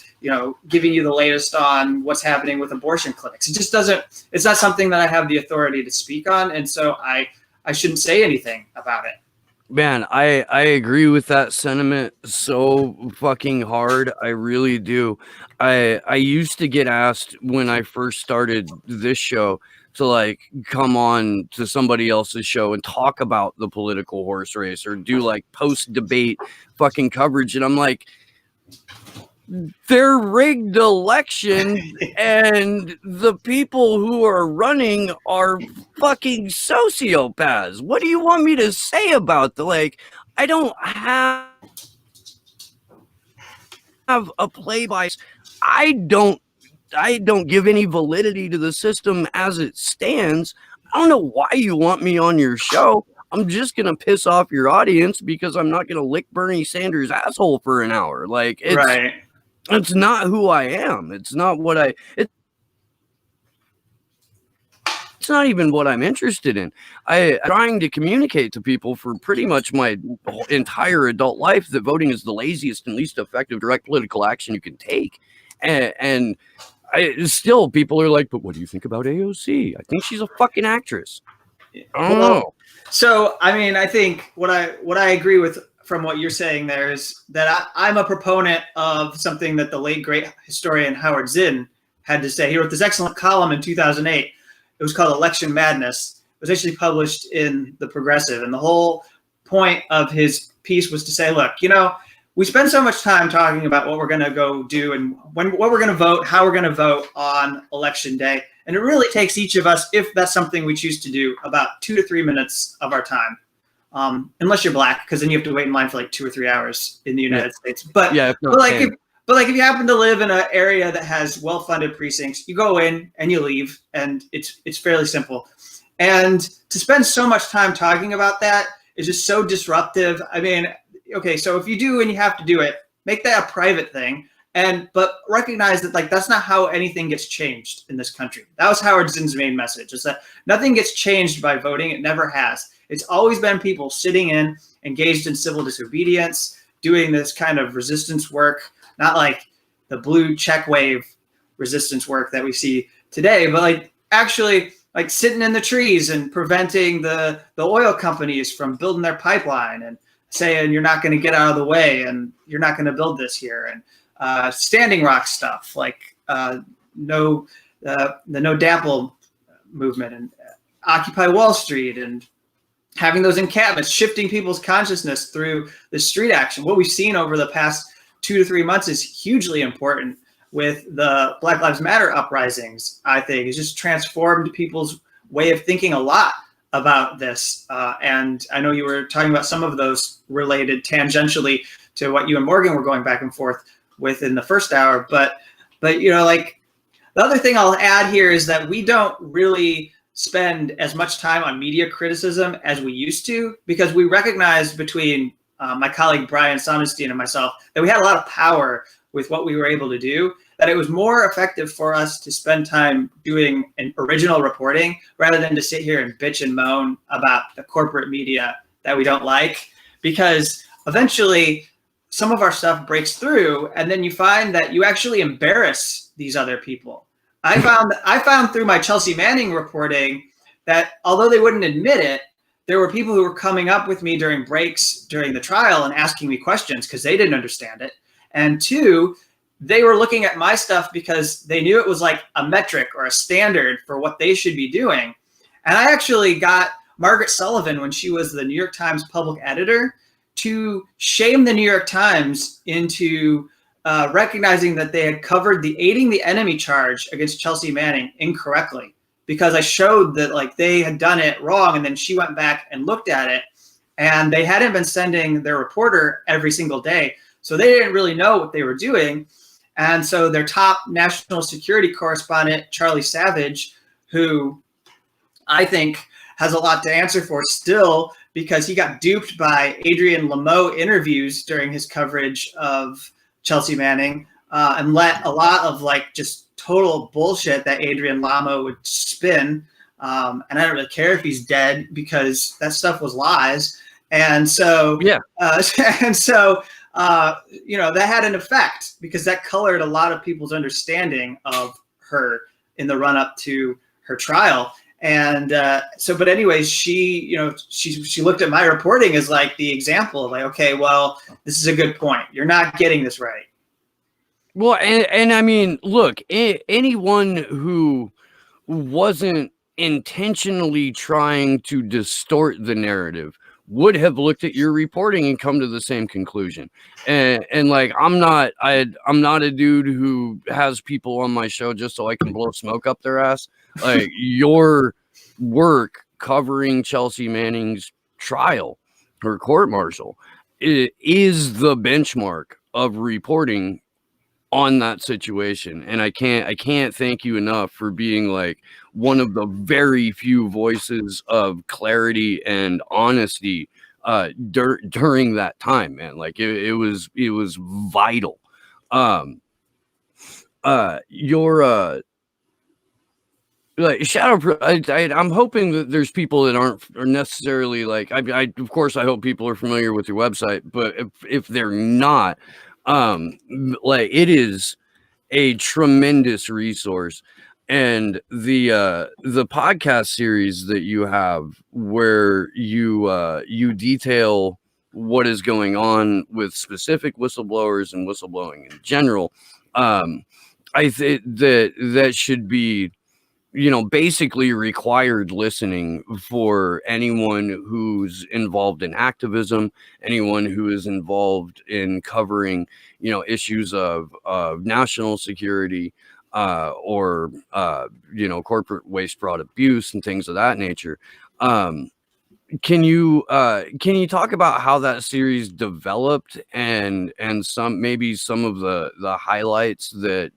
giving you the latest on what's happening with abortion clinics. It's not something that I have the authority to speak on. And so I shouldn't say anything about it. Man, I agree with that sentiment so fucking hard. I really do. I used to get asked when I first started this show to, like, come on to somebody else's show and talk about the political horse race or do, like, post-debate fucking coverage. And I'm like, they're rigged elections and the people who are running are fucking sociopaths. What do you want me to say about I don't have have a play by. I don't give any validity to the system as it stands. I don't know why you want me on your show. I'm just gonna piss off your audience because I'm not gonna lick Bernie Sanders' asshole for an hour. Like it's not who I am. It's not what it's not even what I'm interested in. I'm trying to communicate to people for pretty much my entire adult life that voting is the laziest and least effective direct political action you can take. And still people are like, but what do you think about AOC? I think she's a fucking actress. I don't know. So, I mean, I think what I agree with from what you're saying there is that I'm a proponent of something that the late great historian Howard Zinn had to say. He wrote this excellent column in 2008. It was called Election Madness. It was actually published in The Progressive. And the whole point of his piece was to say, look, we spend so much time talking about what we're going to go do and what we're going to vote, how we're going to vote on election day. And it really takes each of us, if that's something we choose to do, about 2 to 3 minutes of our time. Unless you're black, because then you have to wait in line for like 2 or 3 hours in the United States. But if you happen to live in an area that has well-funded precincts, you go in and you leave, and it's fairly simple. And to spend so much time talking about that is just so disruptive. I mean, okay, so if you do and you have to do it, make that a private thing. But recognize that that's not how anything gets changed in this country. That was Howard Zinn's main message, is that nothing gets changed by voting. It never has. It's always been people sitting engaged in civil disobedience, doing this kind of resistance work, not like the blue check wave resistance work that we see today, but actually sitting in the trees and preventing the oil companies from building their pipeline and saying you're not going to get out of the way and you're not going to build this here, and Standing Rock stuff the No Dapple movement and Occupy Wall Street, and having those encampments, shifting people's consciousness through the street action. What we've seen over the past 2 to 3 months is hugely important with the Black Lives Matter uprisings. I think it's just transformed people's way of thinking a lot about this. And I know you were talking about some of those related tangentially to what you and Morgan were going back and forth with in the first hour. But the other thing I'll add here is that we don't really spend as much time on media criticism as we used to, because we recognize between my colleague Brian Sonnenstein and myself that we had a lot of power with what we were able to do, that it was more effective for us to spend time doing an original reporting rather than to sit here and bitch and moan about the corporate media that we don't like, because eventually some of our stuff breaks through and then you find that you actually embarrass these other people. I found through my Chelsea Manning reporting that although they wouldn't admit it, there were people who were coming up with me during breaks during the trial and asking me questions because they didn't understand it. And two, they were looking at my stuff because they knew it was like a metric or a standard for what they should be doing. And I actually got Margaret Sullivan, when she was the New York Times public editor, to shame the New York Times into recognizing that they had covered the aiding the enemy charge against Chelsea Manning incorrectly, because I showed that they had done it wrong. And then she went back and looked at it, and they hadn't been sending their reporter every single day. So they didn't really know what they were doing. And so their top national security correspondent, Charlie Savage, who I think has a lot to answer for still, because he got duped by Adrian Lameau interviews during his coverage of Chelsea Manning, and let a lot of just total bullshit that Adrian Lameau would spin. And I don't really care if he's dead, because that stuff was lies. And so, that had an effect, because that colored a lot of people's understanding of her in the run up to her trial. And but anyways, she looked at my reporting as the example of okay, well, this is a good point. You're not getting this right. Well, and I mean, look, anyone who wasn't intentionally trying to distort the narrative would have looked at your reporting and come to the same conclusion. And I'm not a dude who has people on my show just so I can blow smoke up their ass. Your work covering Chelsea Manning's trial, her court martial, is the benchmark of reporting on that situation. And I can't thank you enough for being like one of the very few voices of clarity and honesty during that time, man. Like it was vital. Your like I'm hoping that there's people that aren't necessarily like I of course I hope people are familiar with your website, but if they're not, like it is a tremendous resource. And the podcast series that you have where you detail what is going on with specific whistleblowers and whistleblowing in general, I think that should be, basically required listening for anyone who's involved in activism, anyone who is involved in covering, issues of national security, or corporate waste, fraud, abuse, and things of that nature. Can you talk about how that series developed and some of the highlights that,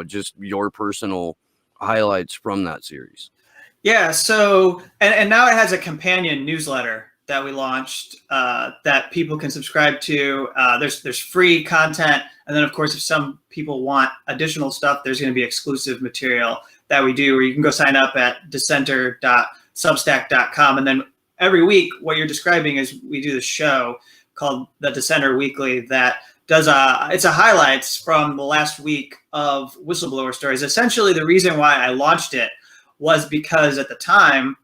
just your personal highlights from that series? Yeah. So, and now it has a companion newsletter that we launched that people can subscribe to. There's free content, and then of course, if some people want additional stuff, there's going to be exclusive material that we do, where you can go sign up at dissenter.substack.com, and then every week, what you're describing is we do the show called the Dissenter Weekly that does it's a highlights from the last week of whistleblower stories. Essentially, the reason why I launched it was because at the time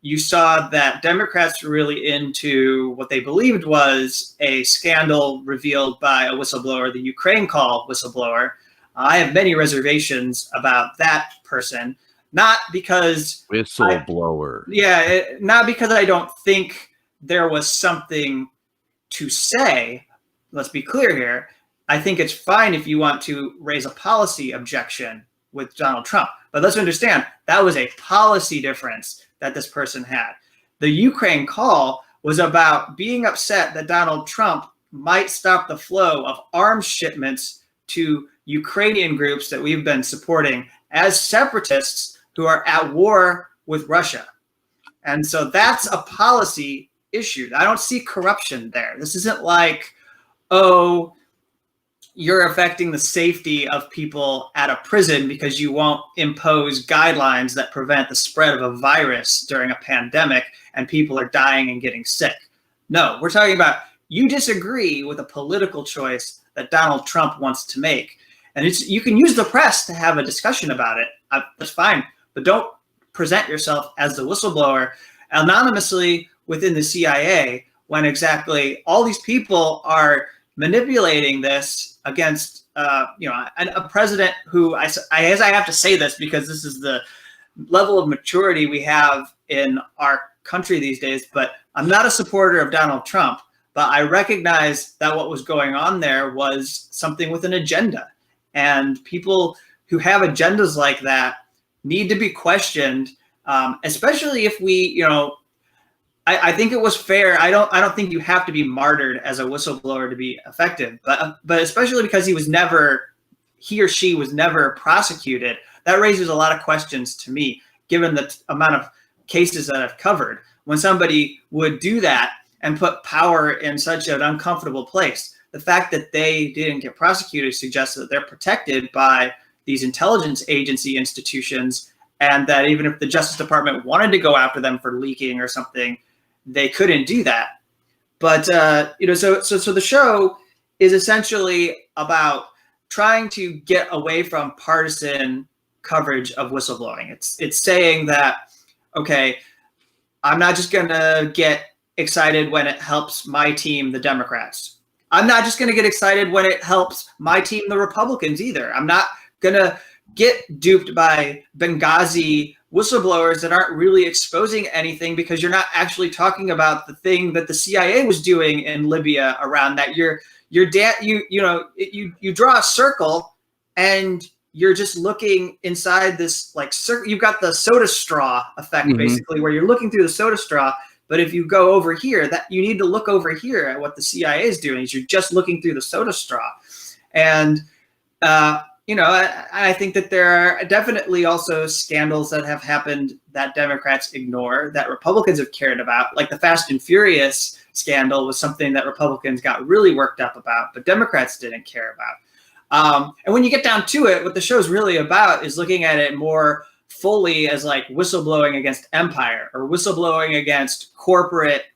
you saw that Democrats were really into what they believed was a scandal revealed by a whistleblower, the Ukraine call whistleblower. I have many reservations about that person, not because whistleblower. Not because I don't think there was something to say. Let's be clear here. I think it's fine if you want to raise a policy objection with Donald Trump. But let's understand, that was a policy difference that this person had. The Ukraine call was about being upset that Donald Trump might stop the flow of arms shipments to Ukrainian groups that we've been supporting as separatists who are at war with Russia. And so that's a policy issue. I don't see corruption there. This isn't like, oh, you're affecting the safety of people at a prison because you won't impose guidelines that prevent the spread of a virus during a pandemic and people are dying and getting sick. No, we're talking about you disagree with a political choice that Donald Trump wants to make. And you can use the press to have a discussion about it. That's fine. But don't present yourself as the whistleblower anonymously within the CIA when exactly all these people are manipulating this against, a president who, I guess I have to say this because this is the level of maturity we have in our country these days, but I'm not a supporter of Donald Trump, but I recognize that what was going on there was something with an agenda. And people who have agendas like that need to be questioned, especially if we, I think it was fair. I don't think you have to be martyred as a whistleblower to be effective, but especially because he or she was never prosecuted. That raises a lot of questions to me, given the amount of cases that I've covered. When somebody would do that and put power in such an uncomfortable place, the fact that they didn't get prosecuted suggests that they're protected by these intelligence agency institutions, and that even if the Justice Department wanted to go after them for leaking or something, they couldn't do that. But so the show is essentially about trying to get away from partisan coverage of whistleblowing. It's saying that, okay, I'm not just going to get excited when it helps my team, the Democrats. I'm not just going to get excited when it helps my team, the Republicans, either. I'm not going to get duped by Benghazi whistleblowers that aren't really exposing anything, because you're not actually talking about the thing that the CIA was doing in Libya around that. You draw a circle and you're just looking inside this like circle. You've got the soda straw effect, basically, where you're looking through the soda straw. But if you go over here, that you need to look over here at what the CIA is doing. Is you're just looking through the soda straw. And I think that there are definitely also scandals that have happened that Democrats ignore that Republicans have cared about, like the Fast and Furious scandal was something that Republicans got really worked up about, but Democrats didn't care about. And when you get down to it, what the show's really about is looking at it more fully as like whistleblowing against empire or whistleblowing against corporate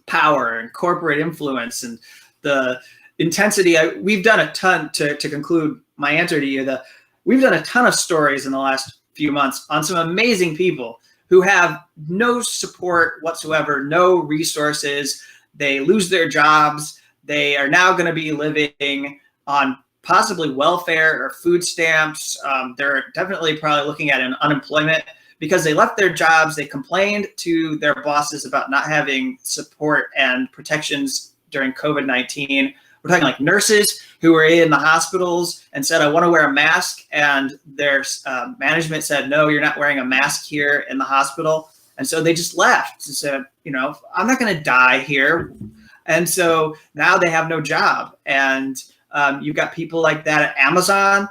power and corporate influence and the intensity. We've done a ton to conclude my answer to you. We've done a ton of stories in the last few months on some amazing people who have no support whatsoever, no resources. They lose their jobs. They are now going to be living on possibly welfare or food stamps. They're definitely probably looking at an unemployment because they left their jobs. They complained to their bosses about not having support and protections during COVID-19. We're talking like nurses who were in the hospitals and said, I want to wear a mask. And their management said, no, you're not wearing a mask here in the hospital. And so they just left and said, I'm not going to die here. And so now they have no job. And you've got people like that at Amazon.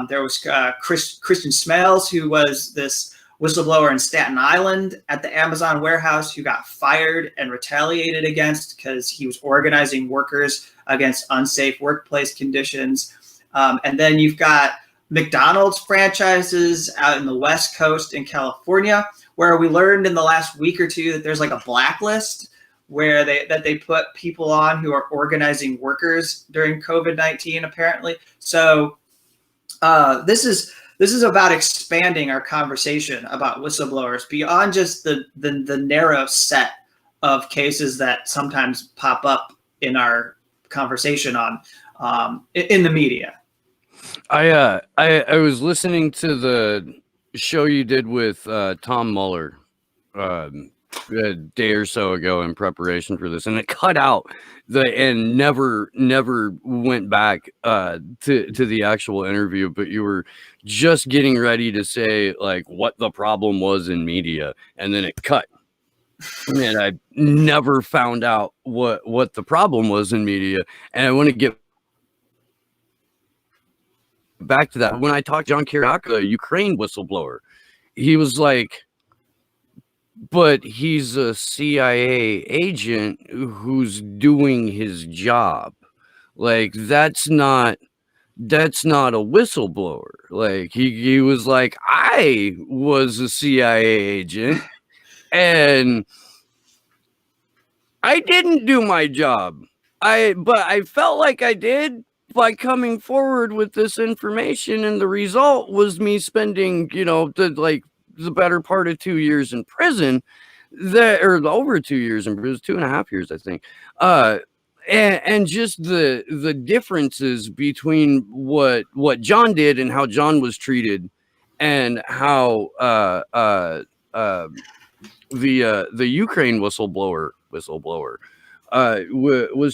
There was Christian Smales, who was this whistleblower in Staten Island at the Amazon warehouse, who got fired and retaliated against because he was organizing workers against unsafe workplace conditions. And then you've got McDonald's franchises out in the West Coast in California, where we learned in the last week or two that there's like a blacklist where they put people on who are organizing workers during COVID-19, apparently. So this is about expanding our conversation about whistleblowers beyond just the narrow set of cases that sometimes pop up in our conversation on in the media. I was listening to the show you did with Tom Mueller a day or so ago in preparation for this, and it cut out and never went back to the actual interview, but you were just getting ready to say like what the problem was in media, and then it cut. And I never found out what the problem was in media, and I want to get back to that. When I talked to John Kiriaka, a Ukraine whistleblower, he was like, but he's a CIA agent who's doing his job. Like that's not a whistleblower. Like he was like, I was a CIA agent and I didn't do my job. But I felt like I did by coming forward with this information, and the result was me spending, the better part of 2 years in prison, or over 2 years in prison, 2.5 years, I think. And just the differences between what John did and how John was treated, and how the Ukraine whistleblower was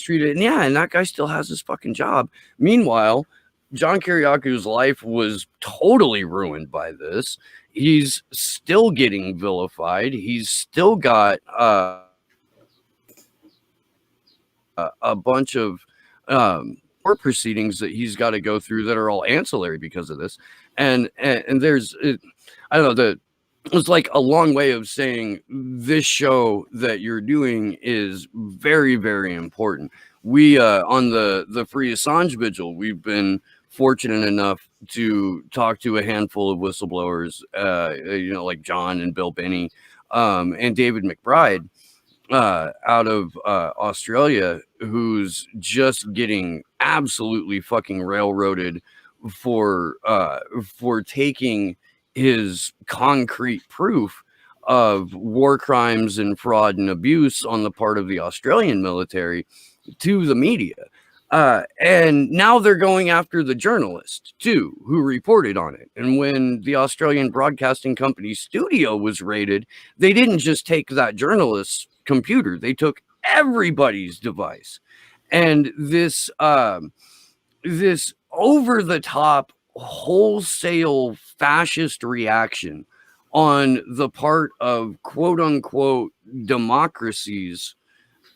treated. And that guy still has his fucking job. Meanwhile, John Kiriaku's life was totally ruined by this. He's still getting vilified. He's still got a bunch of court proceedings that he's got to go through that are all ancillary because of this. And there's, I don't know, it's like a long way of saying this show that you're doing is very, very important. We on the Free Assange Vigil, we've been fortunate enough to talk to a handful of whistleblowers, like John and Bill Binney, and David McBride out of Australia, who's just getting absolutely fucking railroaded for taking his concrete proof of war crimes and fraud and abuse on the part of the Australian military to the media. And now they're going after the journalist too, who reported on it. And when the Australian Broadcasting Company studio was raided, they didn't just take that journalist's computer, they took everybody's device. And this over the top wholesale fascist reaction on the part of quote unquote democracies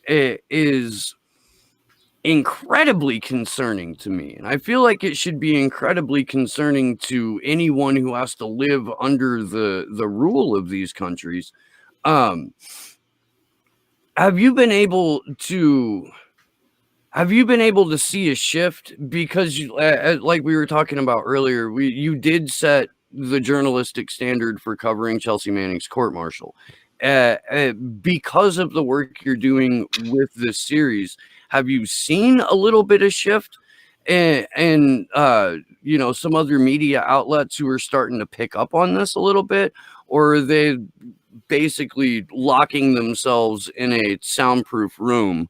is incredibly concerning to me. And I feel like it should be incredibly concerning to anyone who has to live under the rule of these countries. Have you been able to see a shift? Because like we were talking about earlier, you did set the journalistic standard for covering Chelsea Manning's court-martial. Because of the work you're doing with this series, have you seen a little bit of shift and you know, some other media outlets who are starting to pick up on this a little bit, or are they basically locking themselves in a soundproof room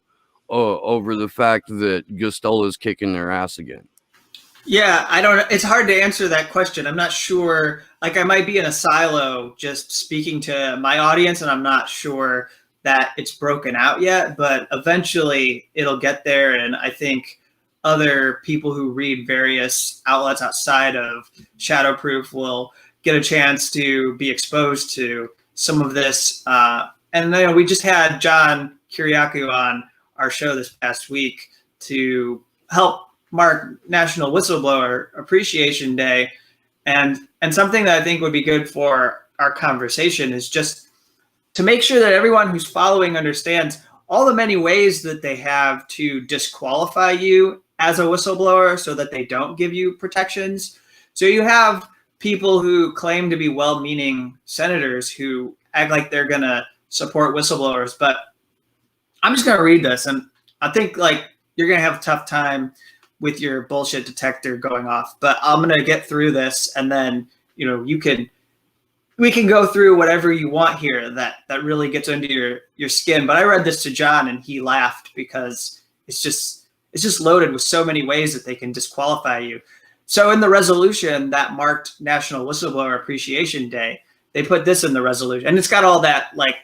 over the fact that Gosztola is kicking their ass again? Yeah, I don't. It's hard to answer that question. I'm not sure. Like, I might be in a silo just speaking to my audience, and I'm not sure that it's broken out yet. But eventually, it'll get there. And I think other people who read various outlets outside of Shadowproof will get a chance to be exposed to some of this. And you know, we just had John Kiriakou on our show this past week to help mark National Whistleblower Appreciation Day, and something that I think would be good for our conversation is just to make sure that everyone who's following understands all the many ways that they have to disqualify you as a whistleblower so that they don't give you protections. So you have people who claim to be well-meaning senators who act like they're going to support whistleblowers, but I'm just going to read this, and I think like you're going to have a tough time with your bullshit detector going off, but I'm going to get through this, and then, you know, we can go through whatever you want here that really gets under your skin. But I read this to John and he laughed because it's just loaded with so many ways that they can disqualify you. So in the resolution that marked National Whistleblower Appreciation Day, they put this in the resolution, and it's got all that like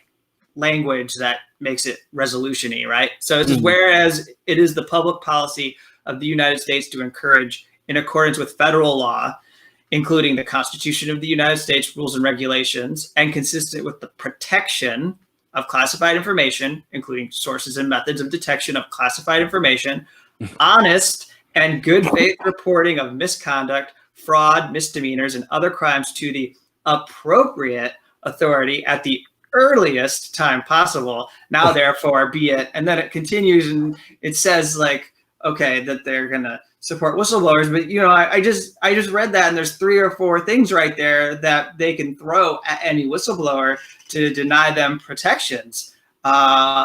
language that makes it resolution-y, right? So it says, whereas it is the public policy of the United States to encourage, in accordance with federal law, including the Constitution of the United States, rules and regulations, and consistent with the protection of classified information, including sources and methods of detection of classified information, honest and good faith reporting of misconduct, fraud, misdemeanors, and other crimes to the appropriate authority at the earliest time possible. Now, therefore, be it. And then it continues and it says like, okay, that they're going to support whistleblowers. But, you know, I just read that, and there's 3 or 4 things right there that they can throw at any whistleblower to deny them protections.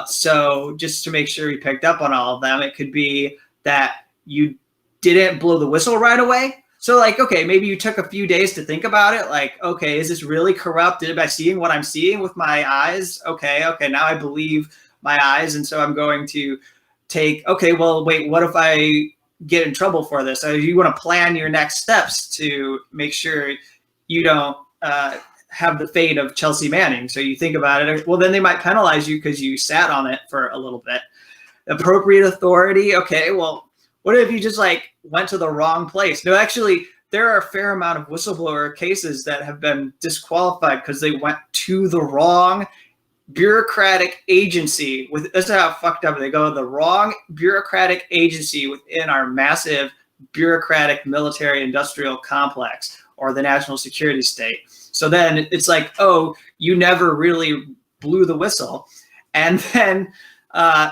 So just to make sure we picked up on all of them, it could be that you didn't blow the whistle right away. So like, okay, maybe you took a few days to think about it. Like, okay, is this really corrupt? Am I seeing what I'm seeing with my eyes? Okay, now I believe my eyes. And so I'm going to okay, well, wait, what if I get in trouble for this? So you want to plan your next steps to make sure you don't have the fate of Chelsea Manning. So you think about it, well, then they might penalize you because you sat on it for a little bit. Appropriate authority. Okay, well, what if you just like went to the wrong place? No, actually, there are a fair amount of whistleblower cases that have been disqualified because they went to the wrong bureaucratic agency. That's how fucked up they go. The wrong bureaucratic agency within our massive bureaucratic military industrial complex or the national security state. So then it's like, oh, you never really blew the whistle. And then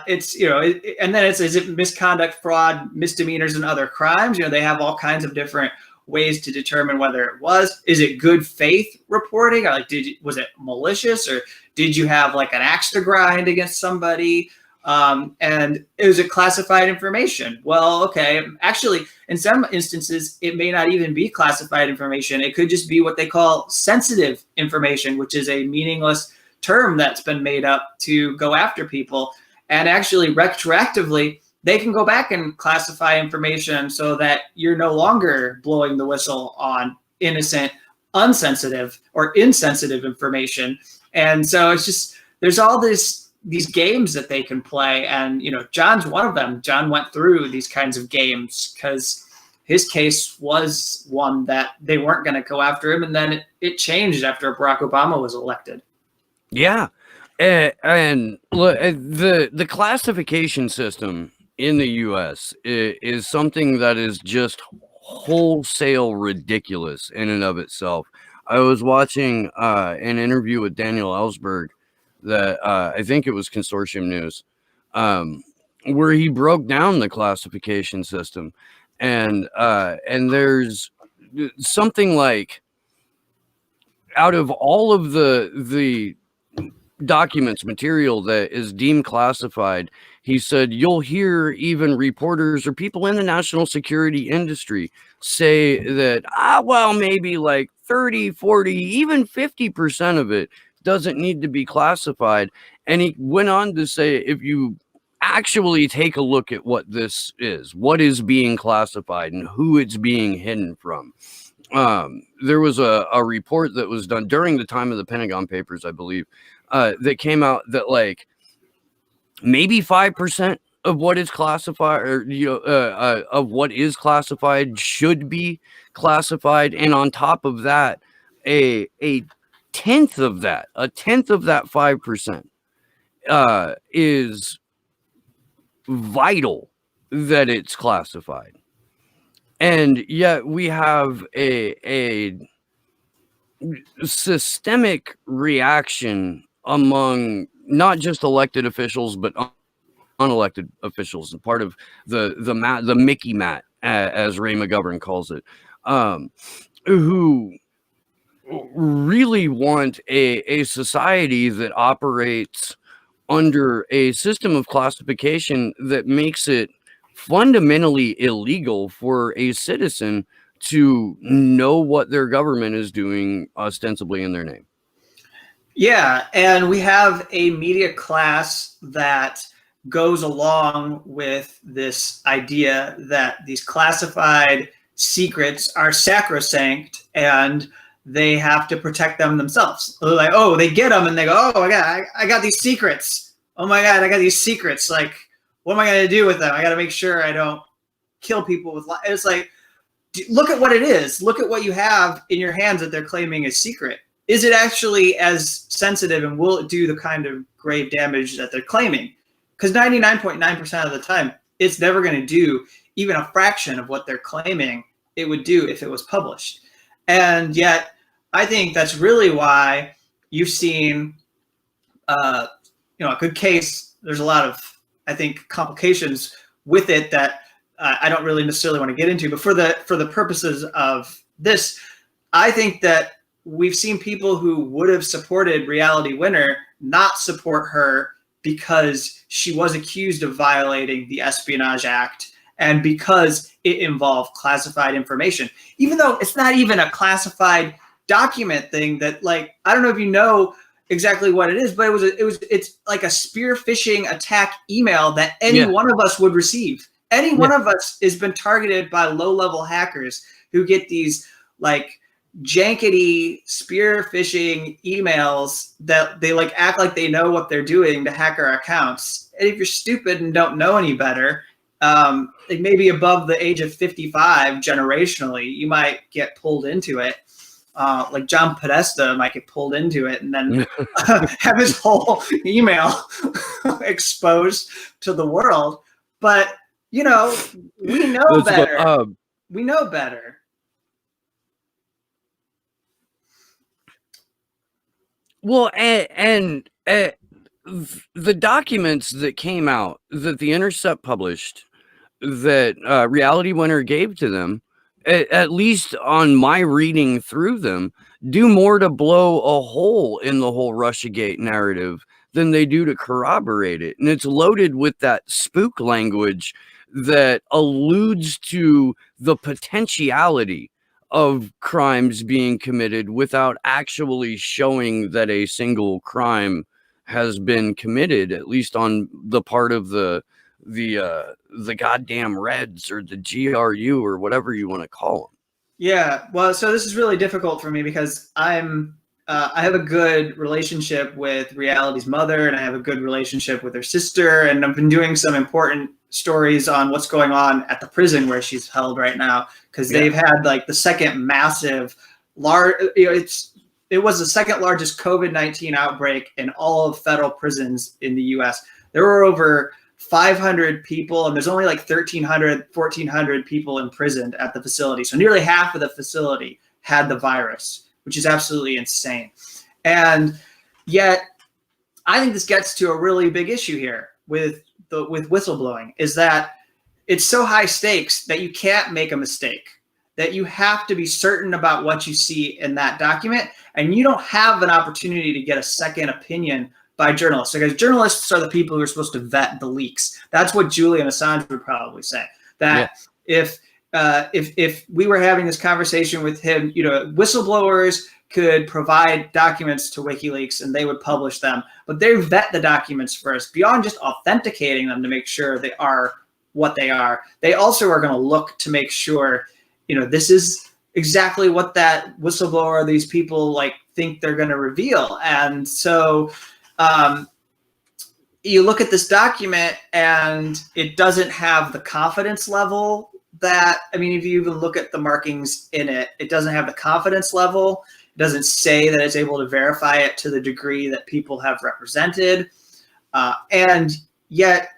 it's, you know, and then it's, is it misconduct, fraud, misdemeanors, and other crimes? You know, they have all kinds of different ways to determine whether it was. Is it good faith reporting? Or like, was it malicious, or did you have like an axe to grind against somebody? And is it classified information? Well, okay, actually, in some instances, it may not even be classified information. It could just be what they call sensitive information, which is a meaningless term that's been made up to go after people. And actually, retroactively, they can go back and classify information so that you're no longer blowing the whistle on innocent, unsensitive, or insensitive information. And so it's just, there's all these games that they can play. And, you know, John's one of them. John went through these kinds of games because his case was one that they weren't going to go after him. And then it changed after Barack Obama was elected. Yeah. And look, the classification system in the US is something that is just wholesale ridiculous in and of itself. I was watching an interview with Daniel Ellsberg that I think it was Consortium News, where he broke down the classification system, and there's something like, out of all of the documents, material that is deemed classified, he said, you'll hear even reporters or people in the national security industry say that, well, maybe like 30, 40, even 50% of it doesn't need to be classified. And he went on to say, if you actually take a look at what this is, what is being classified and who it's being hidden from, there was a report that was done during the time of the Pentagon Papers, I believe, that came out that like maybe 5% of what is classified, or of what is classified should be classified, and on top of that, a tenth of that 5% is vital that it's classified. And yet we have a systemic reaction among not just elected officials, but unelected officials, and part of the Mickey Mat, as Ray McGovern calls it, who really want a society that operates under a system of classification that makes it fundamentally illegal for a citizen to know what their government is doing ostensibly in their name. Yeah, and we have a media class that goes along with this idea that these classified secrets are sacrosanct and they have to protect them themselves. They're like, oh, they get them and they go, oh my God, I got these secrets. Oh my God, I got these secrets. Like, what am I going to do with them? I got to make sure I don't kill people with lies. It's like, look at what it is. Look at what you have in your hands that they're claiming is secret. Is it actually as sensitive, and will it do the kind of grave damage that they're claiming? Because 99.9% of the time, it's never going to do even a fraction of what they're claiming it would do if it was published. And yet, I think that's really why you've seen, a good case. There's a lot of, I think, complications with it that I don't really necessarily want to get into. But for the purposes of this, I think that we've seen people who would have supported Reality Winner not support her because she was accused of violating the Espionage Act and because it involved classified information, even though it's not even a classified document thing. That, like, I don't know if you know exactly what it is, but it's like a spear phishing attack email that any one of us would receive. Any one of us has been targeted by low-level hackers who get these like jankety spear phishing emails that they like act like they know what they're doing to hack our accounts. And if you're stupid and don't know any better, like maybe above the age of 55 generationally, you might get pulled into it. Like John Podesta might get pulled into it and then have his whole email exposed to the world. But, we know better. We know better. Well, and the documents that came out that The Intercept published, that Reality Winner gave to them, at least on my reading through them, do more to blow a hole in the whole Russiagate narrative than they do to corroborate it. And it's loaded with that spook language that alludes to the potentiality of crimes being committed without actually showing that a single crime has been committed, at least on the part of the goddamn Reds or the GRU or whatever you want to call them. Yeah, well, so this is really difficult for me because I have a good relationship with Reality's mother, and I have a good relationship with her sister, and I've been doing some important stories on what's going on at the prison where she's held right now, because they've had like the second massive large, it was the second largest COVID-19 outbreak in all of federal prisons in the US. There were over 500 people, and there's only like 1,300, 1,400 people imprisoned at the facility. So nearly half of the facility had the virus, which is absolutely insane. And yet, I think this gets to a really big issue here with whistleblowing, is that it's so high stakes that you can't make a mistake, that you have to be certain about what you see in that document, and you don't have an opportunity to get a second opinion by journalists, because journalists are the people who are supposed to vet the leaks. That's what Julian Assange would probably say. That if we were having this conversation with him, whistleblowers could provide documents to WikiLeaks and they would publish them, but they vet the documents first beyond just authenticating them to make sure they are what they are. They also are going to look to make sure, this is exactly what that whistleblower, these people like think they're going to reveal. And so you look at this document and it doesn't have the confidence level that, if you even look at the markings in it, it doesn't have the confidence level. It doesn't say that it's able to verify it to the degree that people have represented. And yet,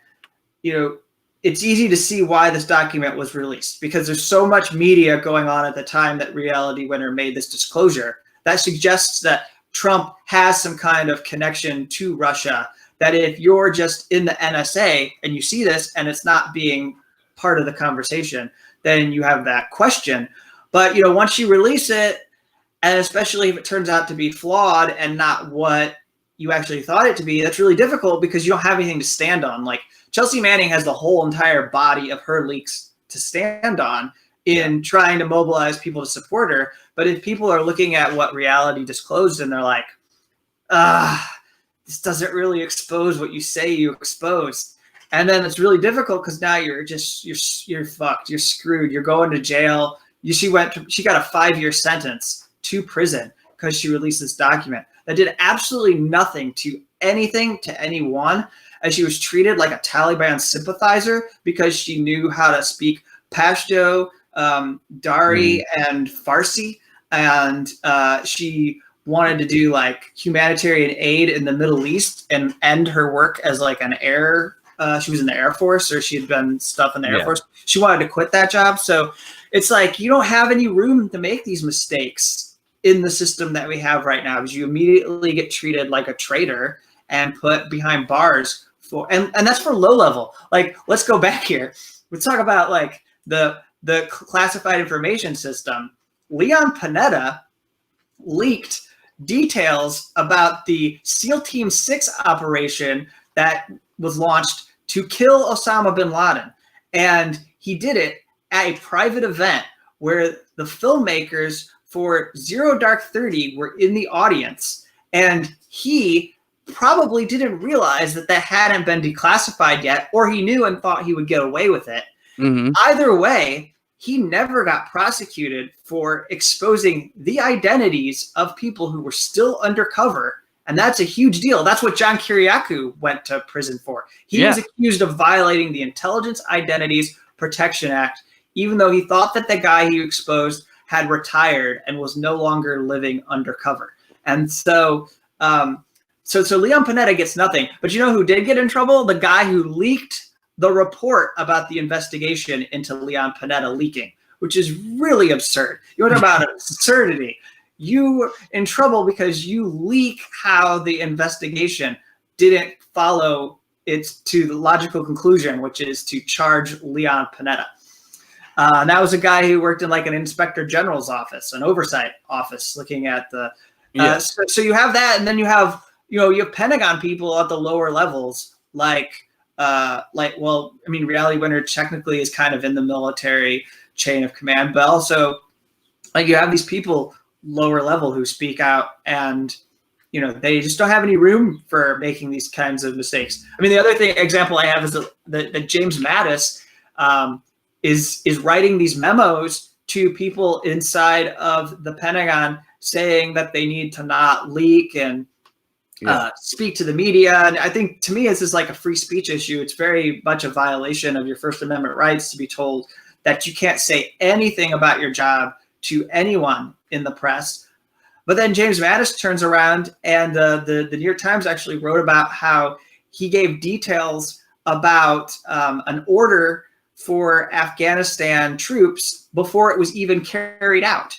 it's easy to see why this document was released, because there's so much media going on at the time that Reality Winner made this disclosure that suggests that Trump has some kind of connection to Russia, that if you're just in the NSA and you see this and it's not being part of the conversation, then you have that question. But, once you release it, and especially if it turns out to be flawed and not what you actually thought it to be, that's really difficult because you don't have anything to stand on. Like Chelsea Manning has the whole entire body of her leaks to stand on in trying to mobilize people to support her. But if people are looking at what Reality disclosed and they're like, this doesn't really expose what you say you exposed. And then it's really difficult because now you're fucked. You're screwed. You're going to jail. She got a 5-year sentence to prison because she released this document that did absolutely nothing to anything to anyone, as she was treated like a Taliban sympathizer because she knew how to speak Pashto, Dari, and Farsi, and she wanted to do like humanitarian aid in the Middle East and end her work as like an air. She was in the Air Force, or she had done stuff in the Air Force. She wanted to quit that job. So it's like you don't have any room to make these mistakes in the system that we have right now, because you immediately get treated like a traitor and put behind bars for, and that's for low level. Like, let's go back here. Let's talk about like the classified information system. Leon Panetta leaked details about the SEAL Team 6 operation that was launched to kill Osama bin Laden. And he did it at a private event where the filmmakers for Zero Dark 30 were in the audience. And he probably didn't realize that hadn't been declassified yet, or he knew and thought he would get away with it. Mm-hmm. Either way, he never got prosecuted for exposing the identities of people who were still undercover. And that's a huge deal. That's what John Kiriakou went to prison for. He was accused of violating the Intelligence Identities Protection Act, even though he thought that the guy he exposed had retired and was no longer living undercover. And so so Leon Panetta gets nothing. But you know who did get in trouble? The guy who leaked the report about the investigation into Leon Panetta leaking, which is really absurd. You want to talk about absurdity. You in trouble because you leak how the investigation didn't follow it to the logical conclusion, which is to charge Leon Panetta. And that was a guy who worked in like an inspector general's office, an oversight office, looking at the. So you have that, and then you have Pentagon people at the lower levels, Reality Winner technically is kind of in the military chain of command, but also like you have these people lower level who speak out, and they just don't have any room for making these kinds of mistakes. The other example I have is that James Mattis is writing these memos to people inside of the Pentagon saying that they need to not leak and speak to the media. And I think, to me, this is like a free speech issue. It's very much a violation of your First Amendment rights to be told that you can't say anything about your job to anyone in the press. But then James Mattis turns around, and the New York Times actually wrote about how he gave details about an order for Afghanistan troops before it was even carried out.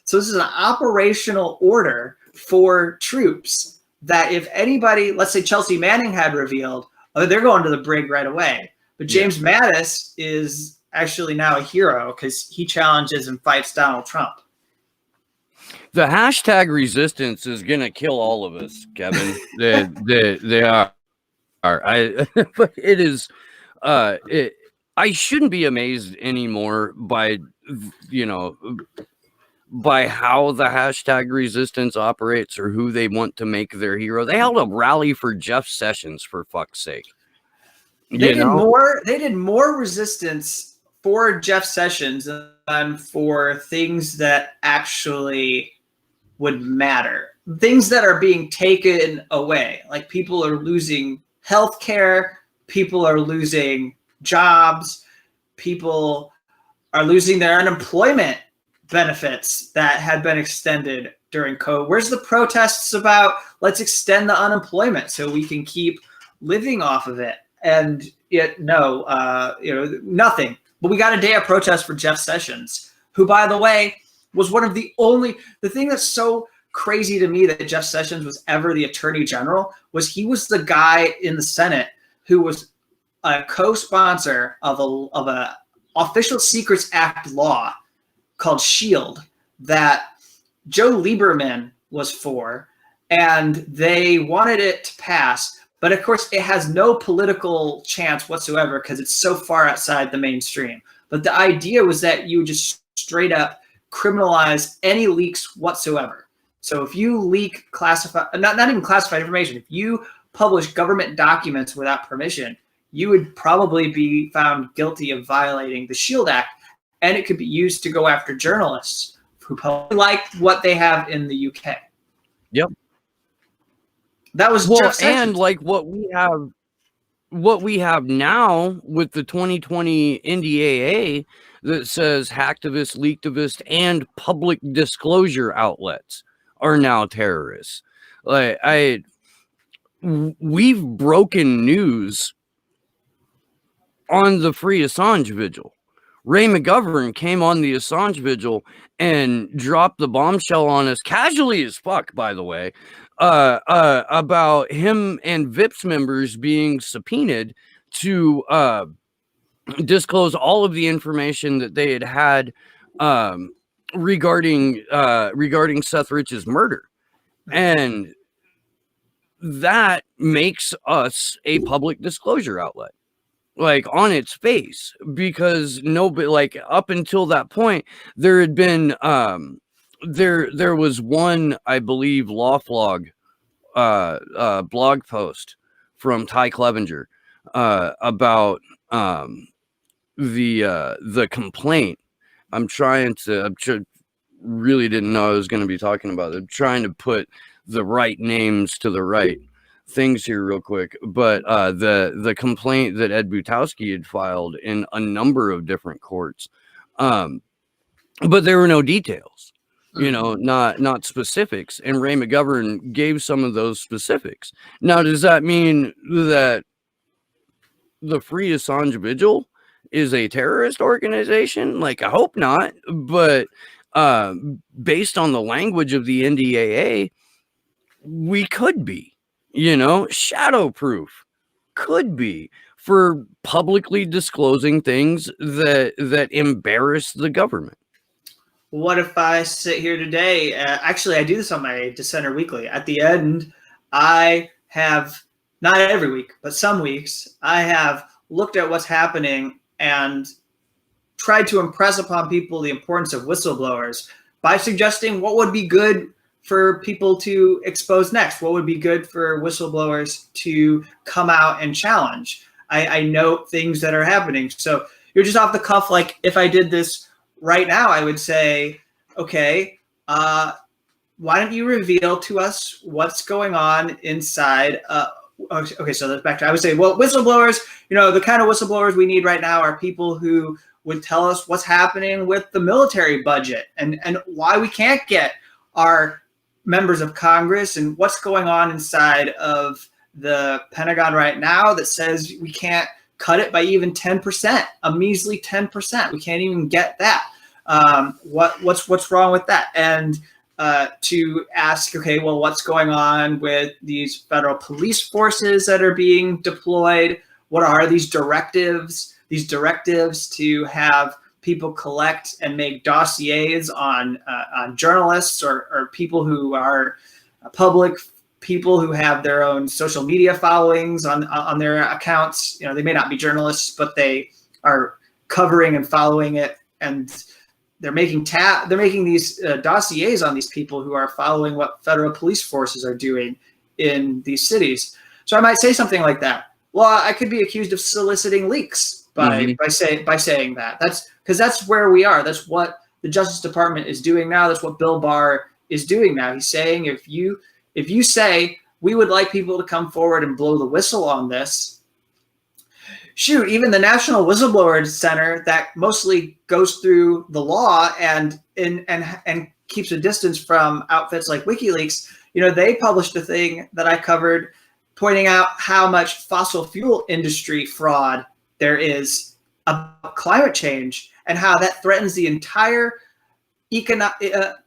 So this is an operational order for troops that if anybody, let's say Chelsea Manning had revealed, oh, they're going to the brig right away. But James Mattis is actually now a hero because he challenges and fights Donald Trump. The hashtag resistance is gonna kill all of us, Kevin. they are. But it is. I shouldn't be amazed anymore by by how the hashtag resistance operates or who they want to make their hero. They held a rally for Jeff Sessions, for fuck's sake. They did more resistance for Jeff Sessions than for things that actually would matter. Things that are being taken away. Like people are losing health care, people are losing jobs, people are losing their unemployment benefits that had been extended during COVID. Where's the protests about let's extend the unemployment so we can keep living off of it? And yet, nothing. But we got a day of protest for Jeff Sessions, who, by the way, was one of the thing that's so crazy to me that Jeff Sessions was ever the attorney general was he was the guy in the Senate who was a co-sponsor of a Official Secrets Act law called SHIELD that Joe Lieberman was for, and they wanted it to pass. But of course, it has no political chance whatsoever because it's so far outside the mainstream. But the idea was that you would just straight up criminalize any leaks whatsoever. So if you leak classified, not even classified information, if you publish government documents without permission, you would probably be found guilty of violating the SHIELD Act, and it could be used to go after journalists who probably like what they have in the UK. Yep. That was and like what we have now with the 2020 NDAA that says hacktivists, leaktivists, and public disclosure outlets are now terrorists. We've broken news on the Free Assange Vigil. Ray McGovern came on the Assange Vigil and dropped the bombshell on us, casually as fuck, by the way, about him and VIPS members being subpoenaed to disclose all of the information that they had regarding Seth Rich's murder. And that makes us a public disclosure outlet, like on its face, because nobody, like up until that point, there had been there was one, I believe, LawFlog blog post from Ty Clevenger about the complaint. Really didn't know I was going to be talking about it. I'm trying to put the right names to the right things here real quick, but the complaint that Ed Butowski had filed in a number of different courts, but there were no details, not specifics, and Ray McGovern gave some of those specifics. Now, does that mean that the Free Assange Vigil is a terrorist organization? Like, I hope not, but based on the language of the NDAA, we could be, shadowproof could be for publicly disclosing things that embarrass the government. What if I sit here today? Actually, I do this on my Dissenter Weekly. At the end, I have, not every week, but some weeks, I have looked at what's happening and tried to impress upon people the importance of whistleblowers by suggesting what would be good for people to expose next, what would be good for whistleblowers to come out and challenge. I note things that are happening. So you're just off the cuff. Like if I did this right now, I would say, okay, why don't you reveal to us what's going on inside? Okay, so that's back to, I would say, well, whistleblowers, the kind of whistleblowers we need right now are people who would tell us what's happening with the military budget and why we can't get our members of Congress and what's going on inside of the Pentagon right now that says we can't cut it by even 10%, a measly 10%. We can't even get that. What's wrong with that? And to ask, okay, well, what's going on with these federal police forces that are being deployed? What are these directives? These directives to have people collect and make dossiers on journalists or people who are public people who have their own social media followings on their accounts. They may not be journalists, but they are covering and following it, and they're making these dossiers on these people who are following what federal police forces are doing in these cities. So I might say something like that. Well, I could be accused of soliciting leaks by saying that. That's because that's where we are. That's what the Justice Department is doing now. That's what Bill Barr is doing now. He's saying if you say we would like people to come forward and blow the whistle on this, shoot, even the National Whistleblower Center that mostly goes through the law and keeps a distance from outfits like WikiLeaks, they published a thing that I covered pointing out how much fossil fuel industry fraud there is about climate change and how that threatens the entire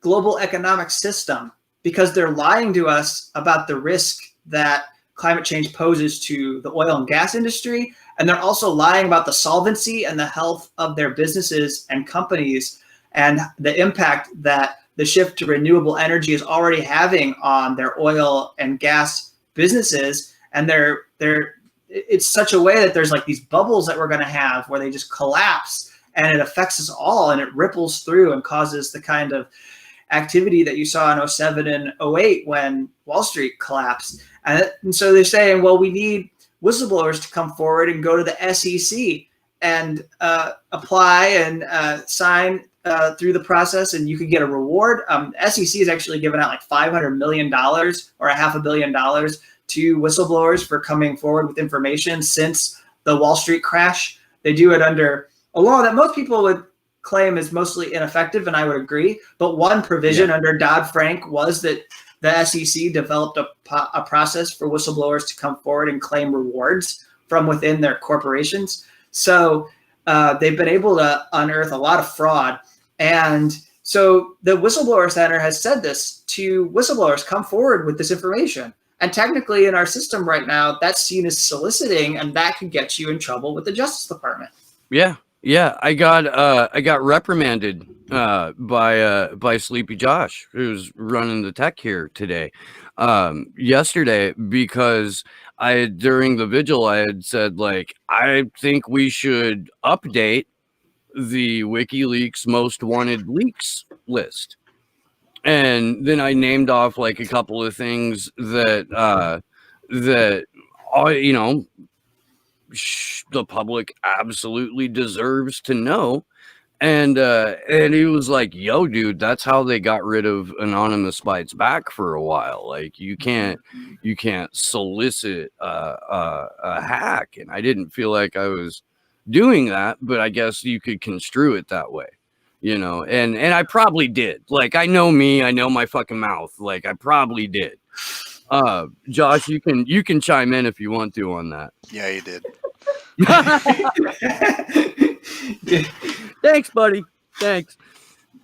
global economic system, because they're lying to us about the risk that climate change poses to the oil and gas industry. And they're also lying about the solvency and the health of their businesses and companies and the impact that the shift to renewable energy is already having on their oil and gas businesses. And it's such a way that there's like these bubbles that we're going to have where they just collapse, and it affects us all, and it ripples through and causes the kind of activity that you saw in 07 and 08 when Wall Street collapsed. And so they're saying, well, we need whistleblowers to come forward and go to the SEC and apply and sign through the process, and you could get a reward. SEC has actually given out like $500 million or $500 million to whistleblowers for coming forward with information since the Wall Street crash. They do it under a law that most people would claim is mostly ineffective, and I would agree. But one provision under Dodd-Frank was that the SEC developed a process for whistleblowers to come forward and claim rewards from within their corporations. So they've been able to unearth a lot of fraud. And so the Whistleblower Center has said this to whistleblowers: come forward with this information. And technically in our system right now, that's seen as soliciting, and that could get you in trouble with the Justice Department. Yeah, I got reprimanded by Sleepy Josh, who's running the tech here today, yesterday, because during the vigil I had said, like, I think we should update the WikiLeaks most wanted leaks list. And then I named off like a couple of things that the public absolutely deserves to know. And he was like, yo, dude, that's how they got rid of Anonymous Bites Back for a while. Like, you can't solicit a hack. And I didn't feel like I was doing that, but I guess you could construe it that way, and I probably did. Like, I know me, I know my fucking mouth. Like, I probably did. Josh, you can chime in if you want to on that. Yeah, you did. Thanks, buddy. Thanks.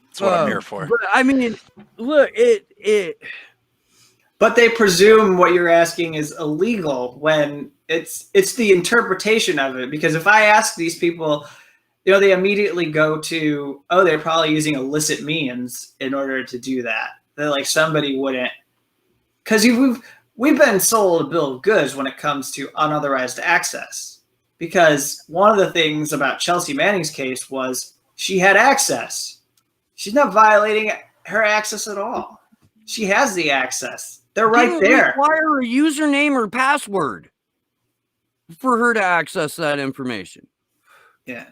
That's what I'm here for. But I mean, look, it. But they presume what you're asking is illegal when it's the interpretation of it. Because if I ask these people, they immediately go to, oh, they're probably using illicit means in order to do that. They're like, somebody wouldn't. Because we've been sold a bill of goods when it comes to unauthorized access. Because one of the things about Chelsea Manning's case was she had access. She's not violating her access at all. She has the access. They're right there. Require a username or password for her to access that information. Yeah,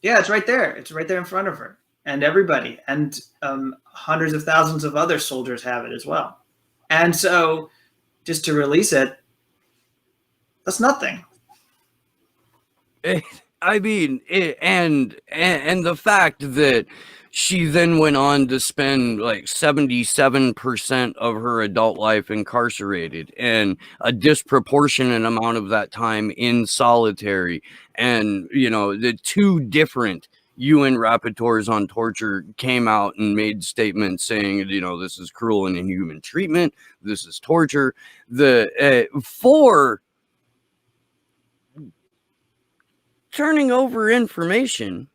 it's right there. It's right there in front of her, and everybody, and hundreds of thousands of other soldiers have it as well. And so, just to release it, that's nothing. I mean, and the fact that She then went on to spend like 77% of her adult life incarcerated, and a disproportionate amount of that time in solitary. And, you know, the two different UN rapporteurs on torture came out and made statements saying, you know, this is cruel and inhuman treatment. This is torture. For turning over information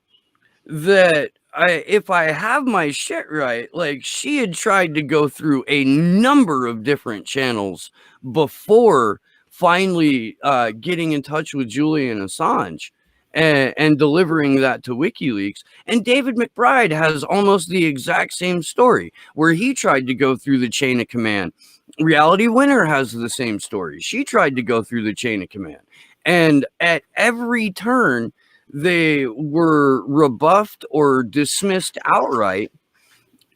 that if I have my shit right, like, she had tried to go through a number of different channels before finally getting in touch with Julian Assange and delivering that to WikiLeaks. And David McBride has almost the exact same story, where he tried to go through the chain of command. Reality Winner has the same story. She tried to go through the chain of command. And at every turn, they were rebuffed or dismissed outright.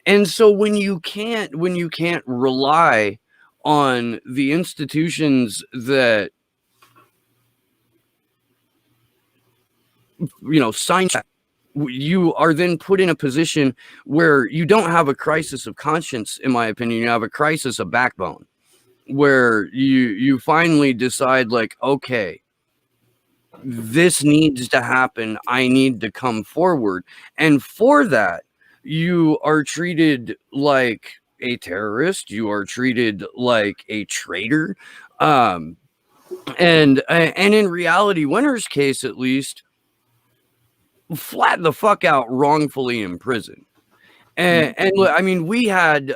And so when you can't rely on the institutions that, you know, sign, you are then put in a position where you don't have a crisis of conscience, in my opinion. You have a crisis of backbone, where you finally decide, like, okay, this needs to happen. I need to come forward. And for that, you are treated like a terrorist. You are treated like a traitor. And in Reality Winner's case, at least, flat the fuck out wrongfully in prison. And I mean, we had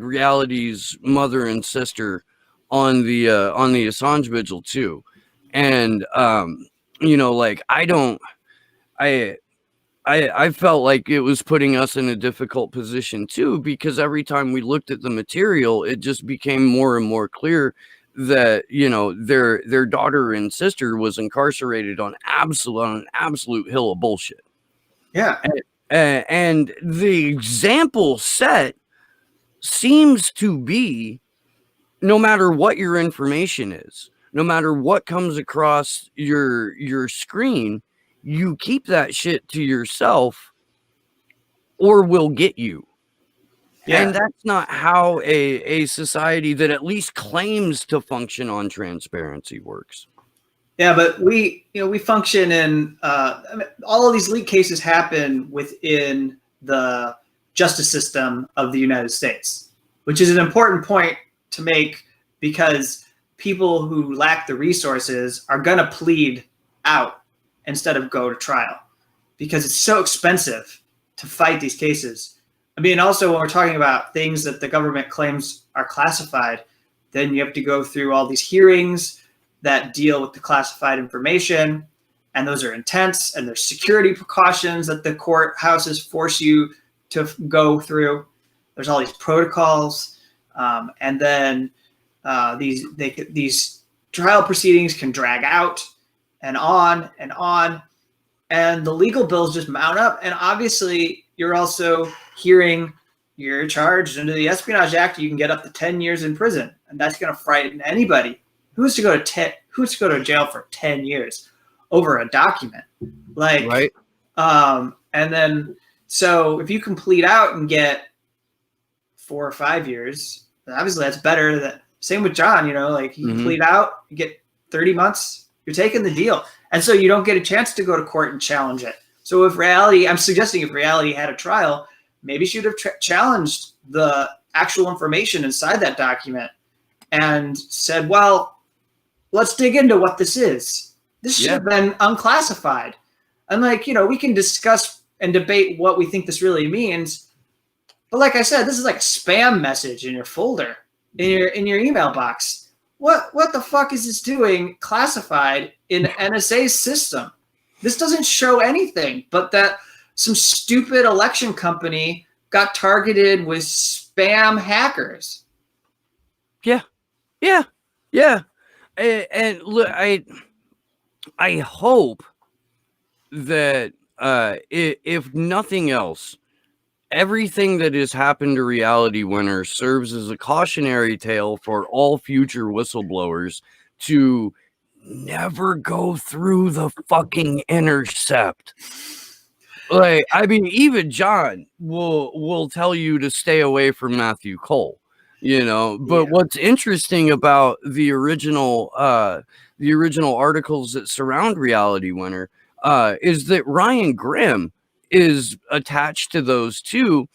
Reality's mother and sister on the Assange vigil too. And you know, like, I felt like it was putting us in a difficult position too, because every time we looked at the material, it just became more and more clear that, you know, their daughter and sister was incarcerated on an absolute hill of bullshit. Yeah. And the example set seems to be, no matter what your information is, no matter what comes across your screen, you keep that shit to yourself or we'll get you. Yeah. And that's not how a society that at least claims to function on transparency works. Yeah, but we function in I mean, all of these leak cases happen within the justice system of the United States, which is an important point to make, because people who lack the resources are going to plead out instead of go to trial, because it's so expensive to fight these cases. I mean, also, when we're talking about things that the government claims are classified, then you have to go through all these hearings that deal with the classified information, and those are intense, and there's security precautions that the courthouses force you to go through. There's all these protocols, and then these trial proceedings can drag out and on, and the legal bills just mount up. And obviously, you're also hearing you're charged under the Espionage Act. You can get up to 10 years in prison, and that's going to frighten anybody. Who wants to go to jail for 10 years over a document? Like, right. And then, so if you can plead out and get 4 or 5 years, obviously that's better. Same with John, you know, like, you plead out, you get 30 months, you're taking the deal. And so you don't get a chance to go to court and challenge it. So I'm suggesting if Reality had a trial, maybe she would have challenged the actual information inside that document and said, well, let's dig into what this is. This should have been unclassified. And, like, you know, we can discuss and debate what we think this really means. But like I said, this is like a spam message in your folder, in your email box. What the fuck is this doing classified in NSA's system? This doesn't show anything but that some stupid election company got targeted with spam hackers. Yeah. And look, I hope that if nothing else, everything that has happened to Reality Winner serves as a cautionary tale for all future whistleblowers to never go through the fucking intercept. Like, I mean, even John will tell you to stay away from Matthew Cole, you know. But what's interesting about the original articles that surround Reality Winner is that Ryan Grimm is attached to those too.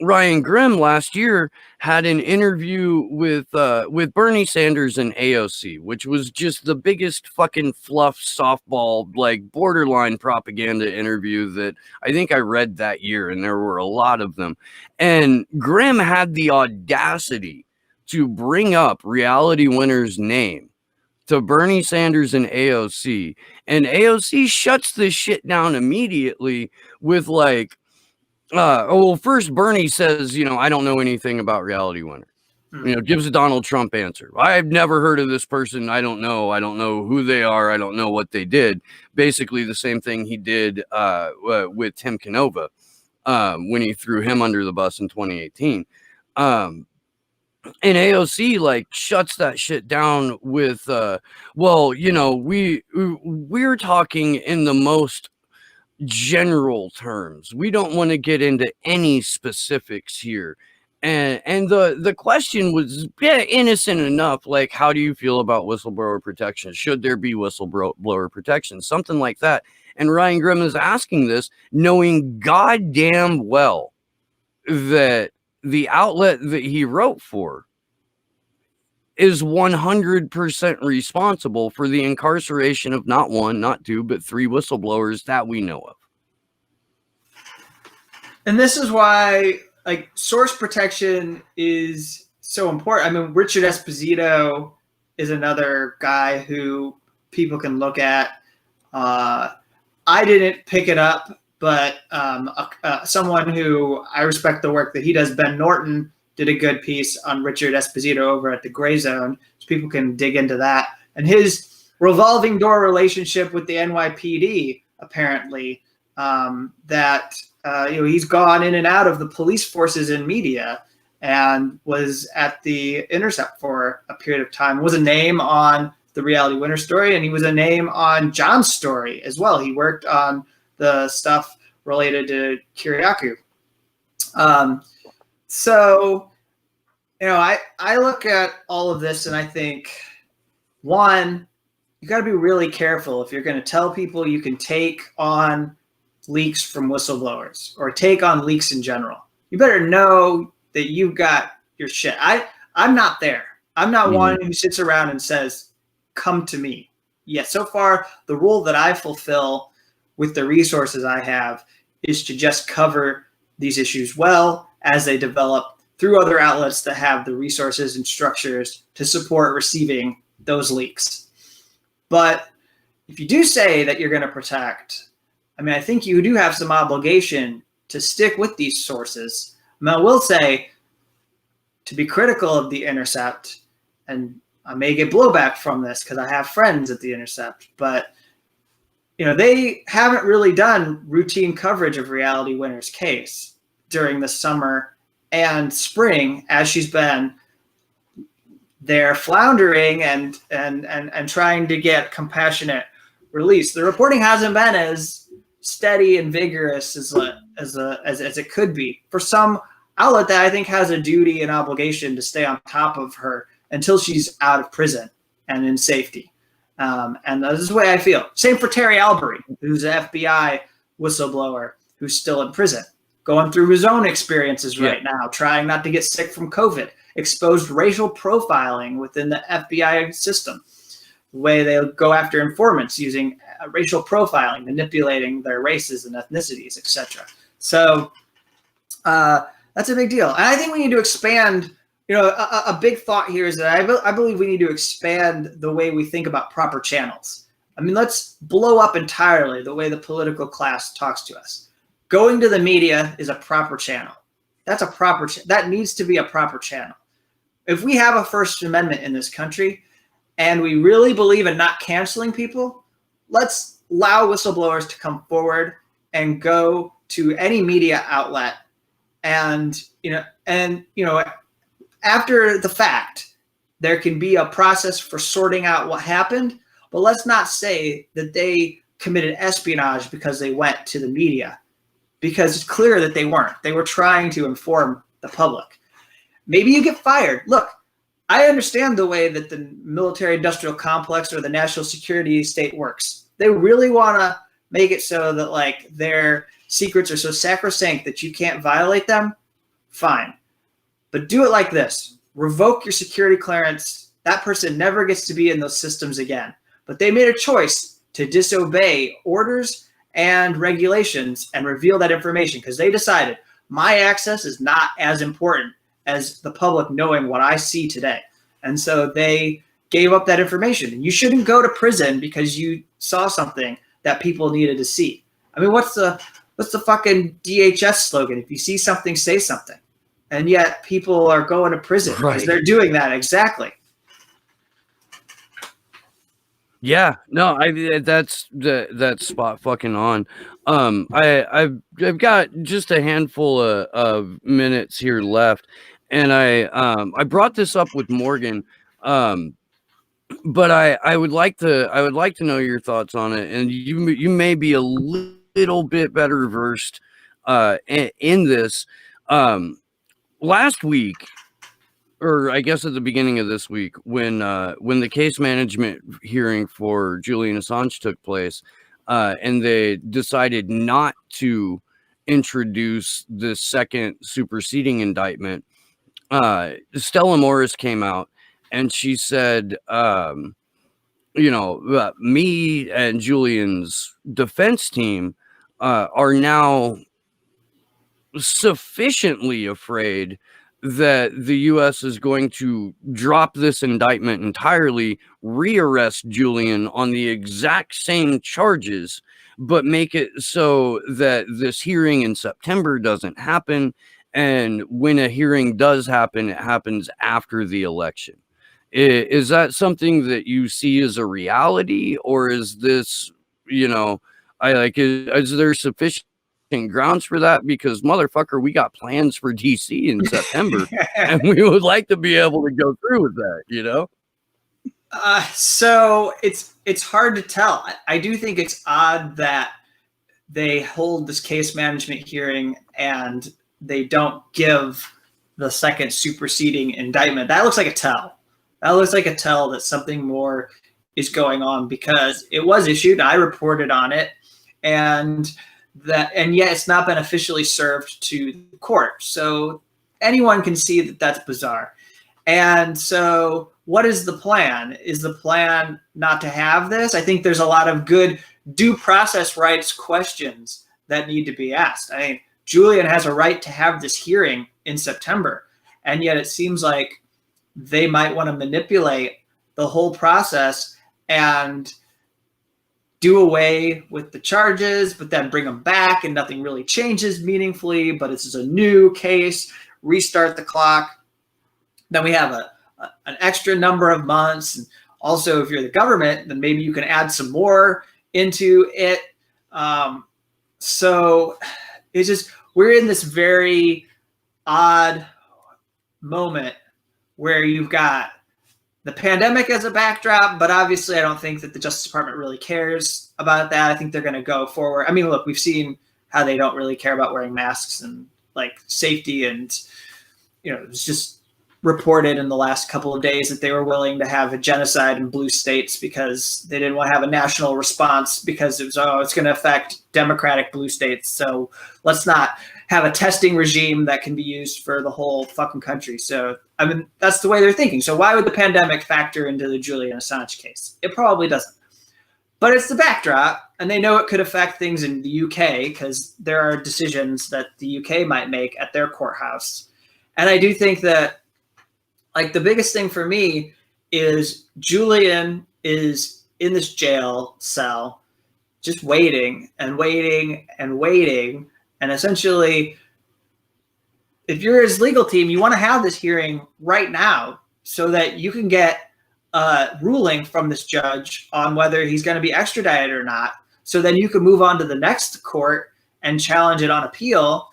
Ryan Grimm last year had an interview with Bernie Sanders and AOC, which was just the biggest fucking fluff softball, like borderline propaganda interview that I think I read that year, and there were a lot of them. And Grimm had the audacity to bring up Reality Winner's name to Bernie Sanders and AOC, and AOC shuts this shit down immediately with like, well, first Bernie says, you know, I don't know anything about Reality Winner. You know, gives a Donald Trump answer. I've never heard of this person. I don't know who they are. I don't know what they did. Basically the same thing he did with Tim Canova when he threw him under the bus in 2018. And AOC like shuts that shit down with, well, you know, we're talking in the most general terms. We don't want to get into any specifics here. And the question was innocent enough, like, how do you feel about whistleblower protection? Should there be whistleblower protection? Something like that. And Ryan Grimm is asking this, knowing goddamn well that the outlet that he wrote for is 100% responsible for the incarceration of not one, not two, but 3 whistleblowers that we know of. And this is why, like, source protection is so important. I mean, Richard Esposito is another guy who people can look at. I didn't pick it up, but someone who I respect the work that he does, Ben Norton, did a good piece on Richard Esposito over at the Gray Zone, so people can dig into that. And his revolving door relationship with the NYPD, apparently, that you know, he's gone in and out of the police forces and media, and was at the Intercept for a period of time. Was a name on the Reality Winner story, and he was a name on John's story as well. He worked on the stuff related to Kiriakou. So, you know, I look at all of this and I think, one, you got to be really careful if you're going to tell people you can take on leaks from whistleblowers or take on leaks in general. You better know that you've got your shit. I'm not there. I'm not one who sits around and says, come to me. Yes, so far, the role that I fulfill with the resources I have is to just cover these issues well as they develop through other outlets that have the resources and structures to support receiving those leaks. But if you do say that you're going to protect, I mean, I think you do have some obligation to stick with these sources. I mean, I will say, to be critical of the Intercept, and I may get blowback from this because I have friends at the Intercept, but you know, they haven't really done routine coverage of Reality Winner's case during the summer and spring, as she's been there floundering and trying to get compassionate release. The reporting hasn't been as steady and vigorous as it could be for some outlet that I think has a duty and obligation to stay on top of her until she's out of prison and in safety. And this is the way I feel. Same for Terry Albury, who's an FBI whistleblower who's still in prison, going through his own experiences right now, trying not to get sick from COVID, exposed racial profiling within the FBI system, the way they go after informants using racial profiling, manipulating their races and ethnicities, etc. So that's a big deal. And I think we need to expand. You know, a big thought here is that I believe we need to expand the way we think about proper channels. I mean, let's blow up entirely the way the political class talks to us. Going to the media is a proper channel. That's a proper that needs to be a proper channel. If we have a First Amendment in this country and we really believe in not canceling people, let's allow whistleblowers to come forward and go to any media outlet and after the fact, there can be a process for sorting out what happened, but let's not say that they committed espionage because they went to the media. because it's clear that they weren't. They were trying to inform the public. Maybe you get fired. Look, I understand the way that the military-industrial complex or the national security state works. They really want to make it so that like their secrets are so sacrosanct that you can't violate them. Fine. But do it like this. Revoke your security clearance. That person never gets to be in those systems again. But they made a choice to disobey orders and regulations and reveal that information because they decided my access is not as important as the public knowing what I see today. And so they gave up that information. And you shouldn't go to prison because you saw something that people needed to see. I mean, what's the fucking DHS slogan? If you see something, say something. And yet people are going to prison because they're doing that. Exactly. Yeah, no, that's spot fucking on. I've got just a handful of minutes here left, and I brought this up with Morgan, but I would like to know your thoughts on it, and you may be a little bit better versed in this. Last week, or I guess at the beginning of this week, when the case management hearing for Julian Assange took place, and they decided not to introduce the second superseding indictment, Stella Morris came out and she said, me and Julian's defense team are now sufficiently afraid that the U.S. is going to drop this indictment entirely, rearrest Julian on the exact same charges, but make it so that this hearing in September doesn't happen. And when a hearing does happen, it happens after the election. Is that something that you see as a reality, or is this, is there sufficient grounds for that? Because motherfucker, we got plans for DC in September and we would like to be able to go through with that, So it's hard to tell. I do think it's odd that they hold this case management hearing and they don't give the second superseding indictment. That looks like a tell. That looks like a tell that something more is going on, because it was issued. I reported on it, and yet it's not been officially served to the court. So anyone can see that that's bizarre. And so what is the plan? Is the plan not to have this? I think there's a lot of good due process rights questions that need to be asked. I mean, Julian has a right to have this hearing in September, and yet it seems like they might want to manipulate the whole process and do away with the charges, but then bring them back and nothing really changes meaningfully, but this is a new case, restart the clock. Then we have an extra number of months. And also, if you're the government, then maybe you can add some more into it. So it's just, we're in this very odd moment where you've got the pandemic as a backdrop, but obviously I don't think that the Justice Department really cares about that. I think they're going to go forward. I mean, look, we've seen how they don't really care about wearing masks and like safety, and it's just reported in the last couple of days that they were willing to have a genocide in blue states because they didn't want to have a national response because it was, it's going to affect democratic blue states. So let's not have a testing regime that can be used for the whole fucking country. So, I mean, that's the way they're thinking. So why would the pandemic factor into the Julian Assange case? It probably doesn't. But it's the backdrop, and they know it could affect things in the UK because there are decisions that the UK might make at their courthouse. And I do think that, like, the biggest thing for me is Julian is in this jail cell just waiting and waiting and waiting. And essentially, if you're his legal team, you want to have this hearing right now so that you can get a ruling from this judge on whether he's going to be extradited or not. So then you can move on to the next court and challenge it on appeal.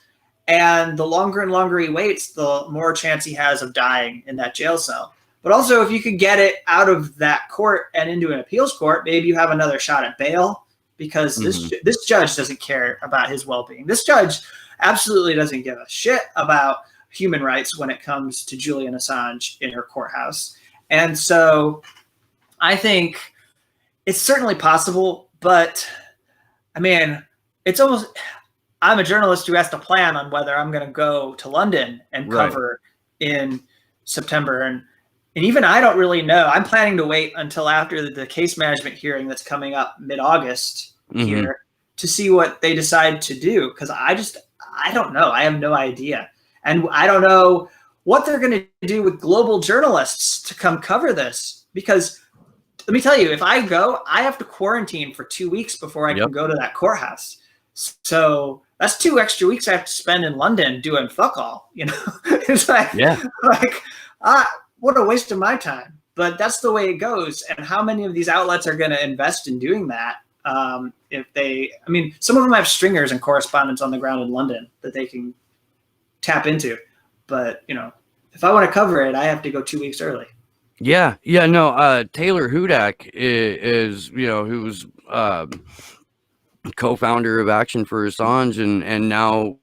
And the longer and longer he waits, the more chance he has of dying in that jail cell. But also, if you could get it out of that court and into an appeals court, maybe you have another shot at bail because this judge doesn't care about his well-being. This judge absolutely doesn't give a shit about human rights when it comes to Julian Assange in her courthouse. And so I think it's certainly possible, but I mean, it's almost, I'm a journalist who has to plan on whether I'm going to go to London and cover in September. And even I don't really know. I'm planning to wait until after the case management hearing that's coming up mid-August here to see what they decide to do. Because I don't know. I have no idea. And I don't know what they're going to do with global journalists to come cover this. Because let me tell you, if I go, I have to quarantine for 2 weeks before I can go to that courthouse. So that's 2 extra weeks I have to spend in London doing fuck all. You know, it's like, what a waste of my time. But that's the way it goes. And how many of these outlets are going to invest in doing that? If they, I mean, some of them have stringers and correspondents on the ground in London that they can tap into. But, you know, if I want to cover it, I have to go 2 weeks early. Yeah. No, Taylor Hudak is, you know, who's co-founder of Action for Assange and now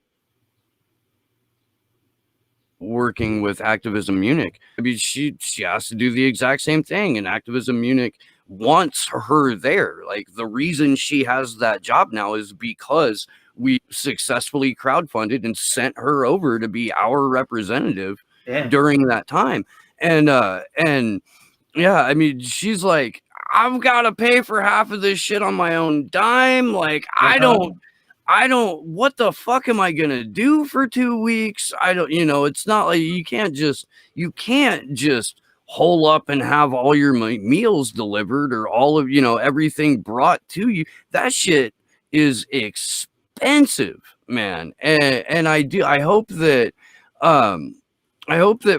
working with Activism Munich. I mean, she has to do the exact same thing, and Activism Munich wants her there. Like, the reason she has that job now is because we successfully crowdfunded and sent her over to be our representative during that time. And yeah, I mean, she's like, I've got to pay for half of this shit on my own dime. Like, I don't, what the fuck am I going to do for 2 weeks? I don't, you know, it's not like you can't just hole up and have all your meals delivered or all of, you know, everything brought to you. That shit is expensive, man. And I hope that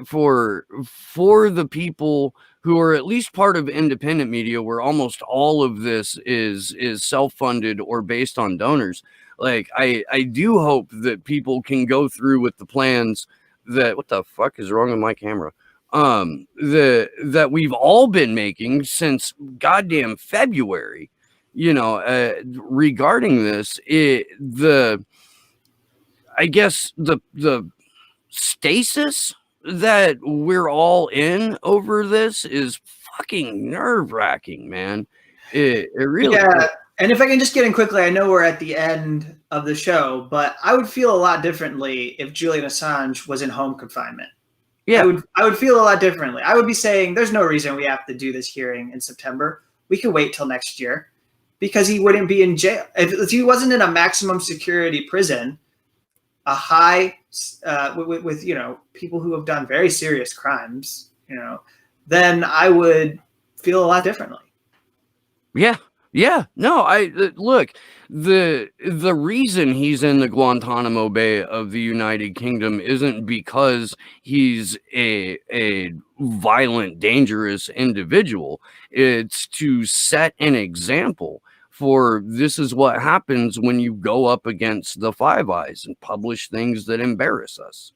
for the people who are at least part of independent media, where almost all of this is self-funded or based on donors, like I do hope that people can go through with the plans that, what the fuck is wrong with my camera? That we've all been making since goddamn February, you know, regarding this. I guess the stasis that we're all in over this is fucking nerve-wracking, man. It really is. And if I can just get in quickly, I know we're at the end of the show, but I would feel a lot differently if Julian Assange was in home confinement. Yeah, I would feel a lot differently. I would be saying there's no reason we have to do this hearing in September. We could wait till next year, because he wouldn't be in jail. If he wasn't in a maximum security prison, a high with you know, people who have done very serious crimes, you know, then I would feel a lot differently. Yeah, no, look, the reason he's in the Guantanamo Bay of the United Kingdom isn't because he's a violent, dangerous individual. It's to set an example for this is what happens when you go up against the Five Eyes and publish things that embarrass us.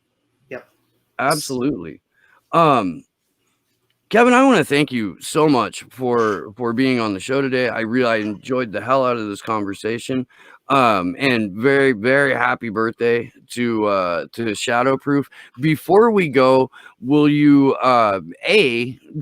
Yep. Absolutely. Kevin, I want to thank you so much for being on the show today. I enjoyed the hell out of this conversation. And very, very happy birthday to Shadowproof. Before we go, will you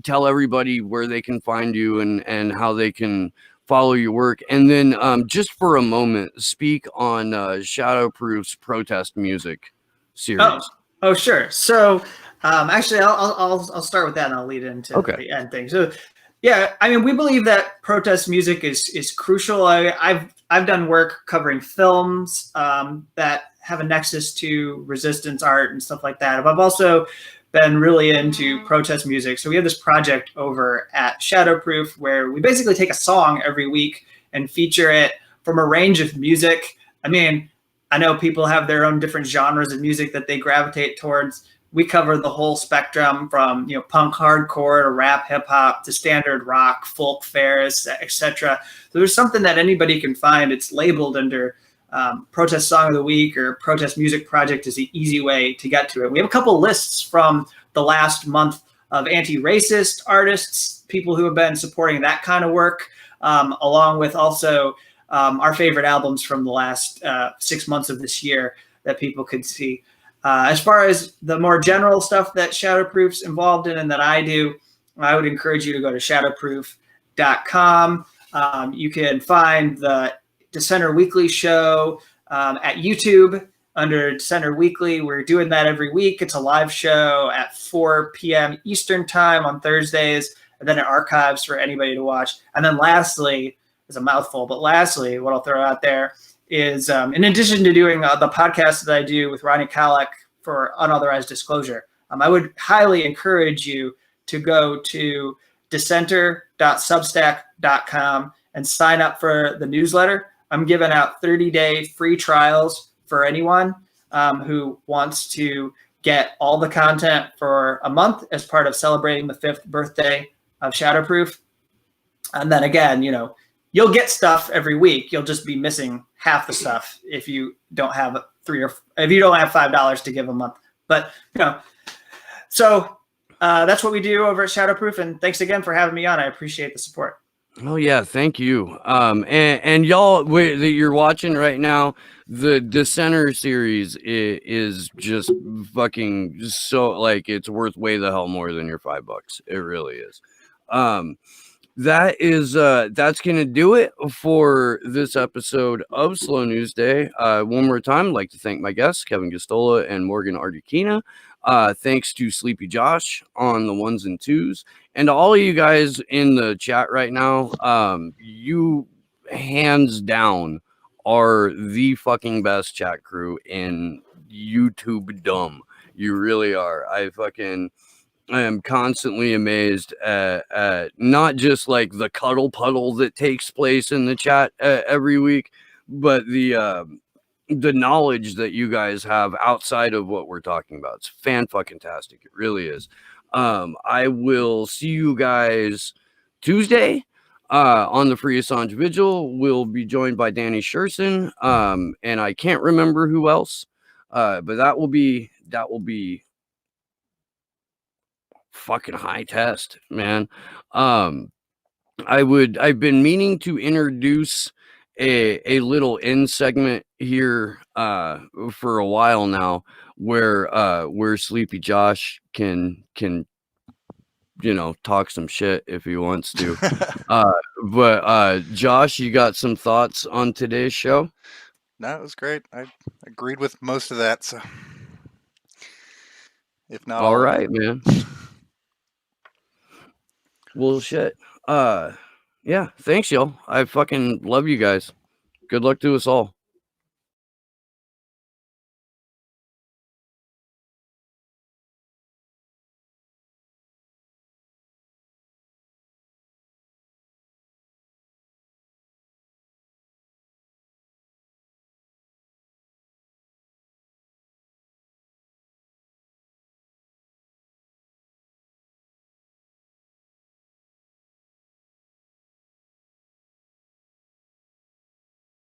tell everybody where they can find you and how they can follow your work, and then just for a moment speak on Shadowproof's protest music series? Oh, sure. So actually, I'll start with that, and I'll lead into the end thing. So, yeah, I mean, we believe that protest music is crucial. I've done work covering films that have a nexus to resistance art and stuff like that. I've also been really into protest music. So we have this project over at Shadowproof where we basically take a song every week and feature it from a range of music. I mean, I know people have their own different genres of music that they gravitate towards. We cover the whole spectrum from, you know, punk hardcore to rap hip hop to standard rock, folk fairs, etc. So there's something that anybody can find. It's labeled under Protest Song of the Week or Protest Music Project is the easy way to get to it. We have a couple lists from the last month of anti-racist artists, people who have been supporting that kind of work, along with also our favorite albums from the last 6 months of this year that people could see. As far as the more general stuff that Shadowproof's involved in and that I do, I would encourage you to go to shadowproof.com. You can find the Dissenter Weekly show at YouTube under Dissenter Weekly. We're doing that every week. It's a live show at 4 p.m. Eastern time on Thursdays, and then it archives for anybody to watch. And then lastly, it's a mouthful, but lastly, what I'll throw out there is in addition to doing the podcast that I do with Ronnie Kalek for Unauthorized Disclosure, I would highly encourage you to go to dissenter.substack.com and sign up for the newsletter. I'm giving out 30-day free trials for anyone who wants to get all the content for a month as part of celebrating the 5th birthday of Shadowproof. And then again, you'll get stuff every week. You'll just be missing half the stuff if you don't have if you don't have $5 to give a month. But so that's what we do over at Shadowproof. And thanks again for having me on. I appreciate the support. Oh yeah, thank you. And y'all that you're watching right now, the Dissenter series is just fucking so like it's worth way the hell more than your $5. It really is. That's gonna do it for this episode of Slow News Day. One more time, I'd like to thank my guests, Kevin Gosztola and Morgan Artyukhina. Thanks to Sleepy Josh on the 1s and 2s, and to all of you guys in the chat right now. You hands down are the fucking best chat crew in YouTube dumb. You really are. I am constantly amazed at not just like the cuddle puddle that takes place in the chat every week, but the knowledge that you guys have outside of what we're talking about. It's fan-fucking-tastic. It really is. I will see you guys Tuesday on the Free Assange Vigil. We'll be joined by Danny Sherson, and I can't remember who else, but that will be fucking high test, man. I've been meaning to introduce a little end segment here for a while now where Sleepy Josh can talk some shit if he wants to. But Josh, you got some thoughts on today's show? No, it was great. I agreed with most of that, so if not all right, man. Well, shit. Yeah, thanks, y'all. I fucking love you guys. Good luck to us all.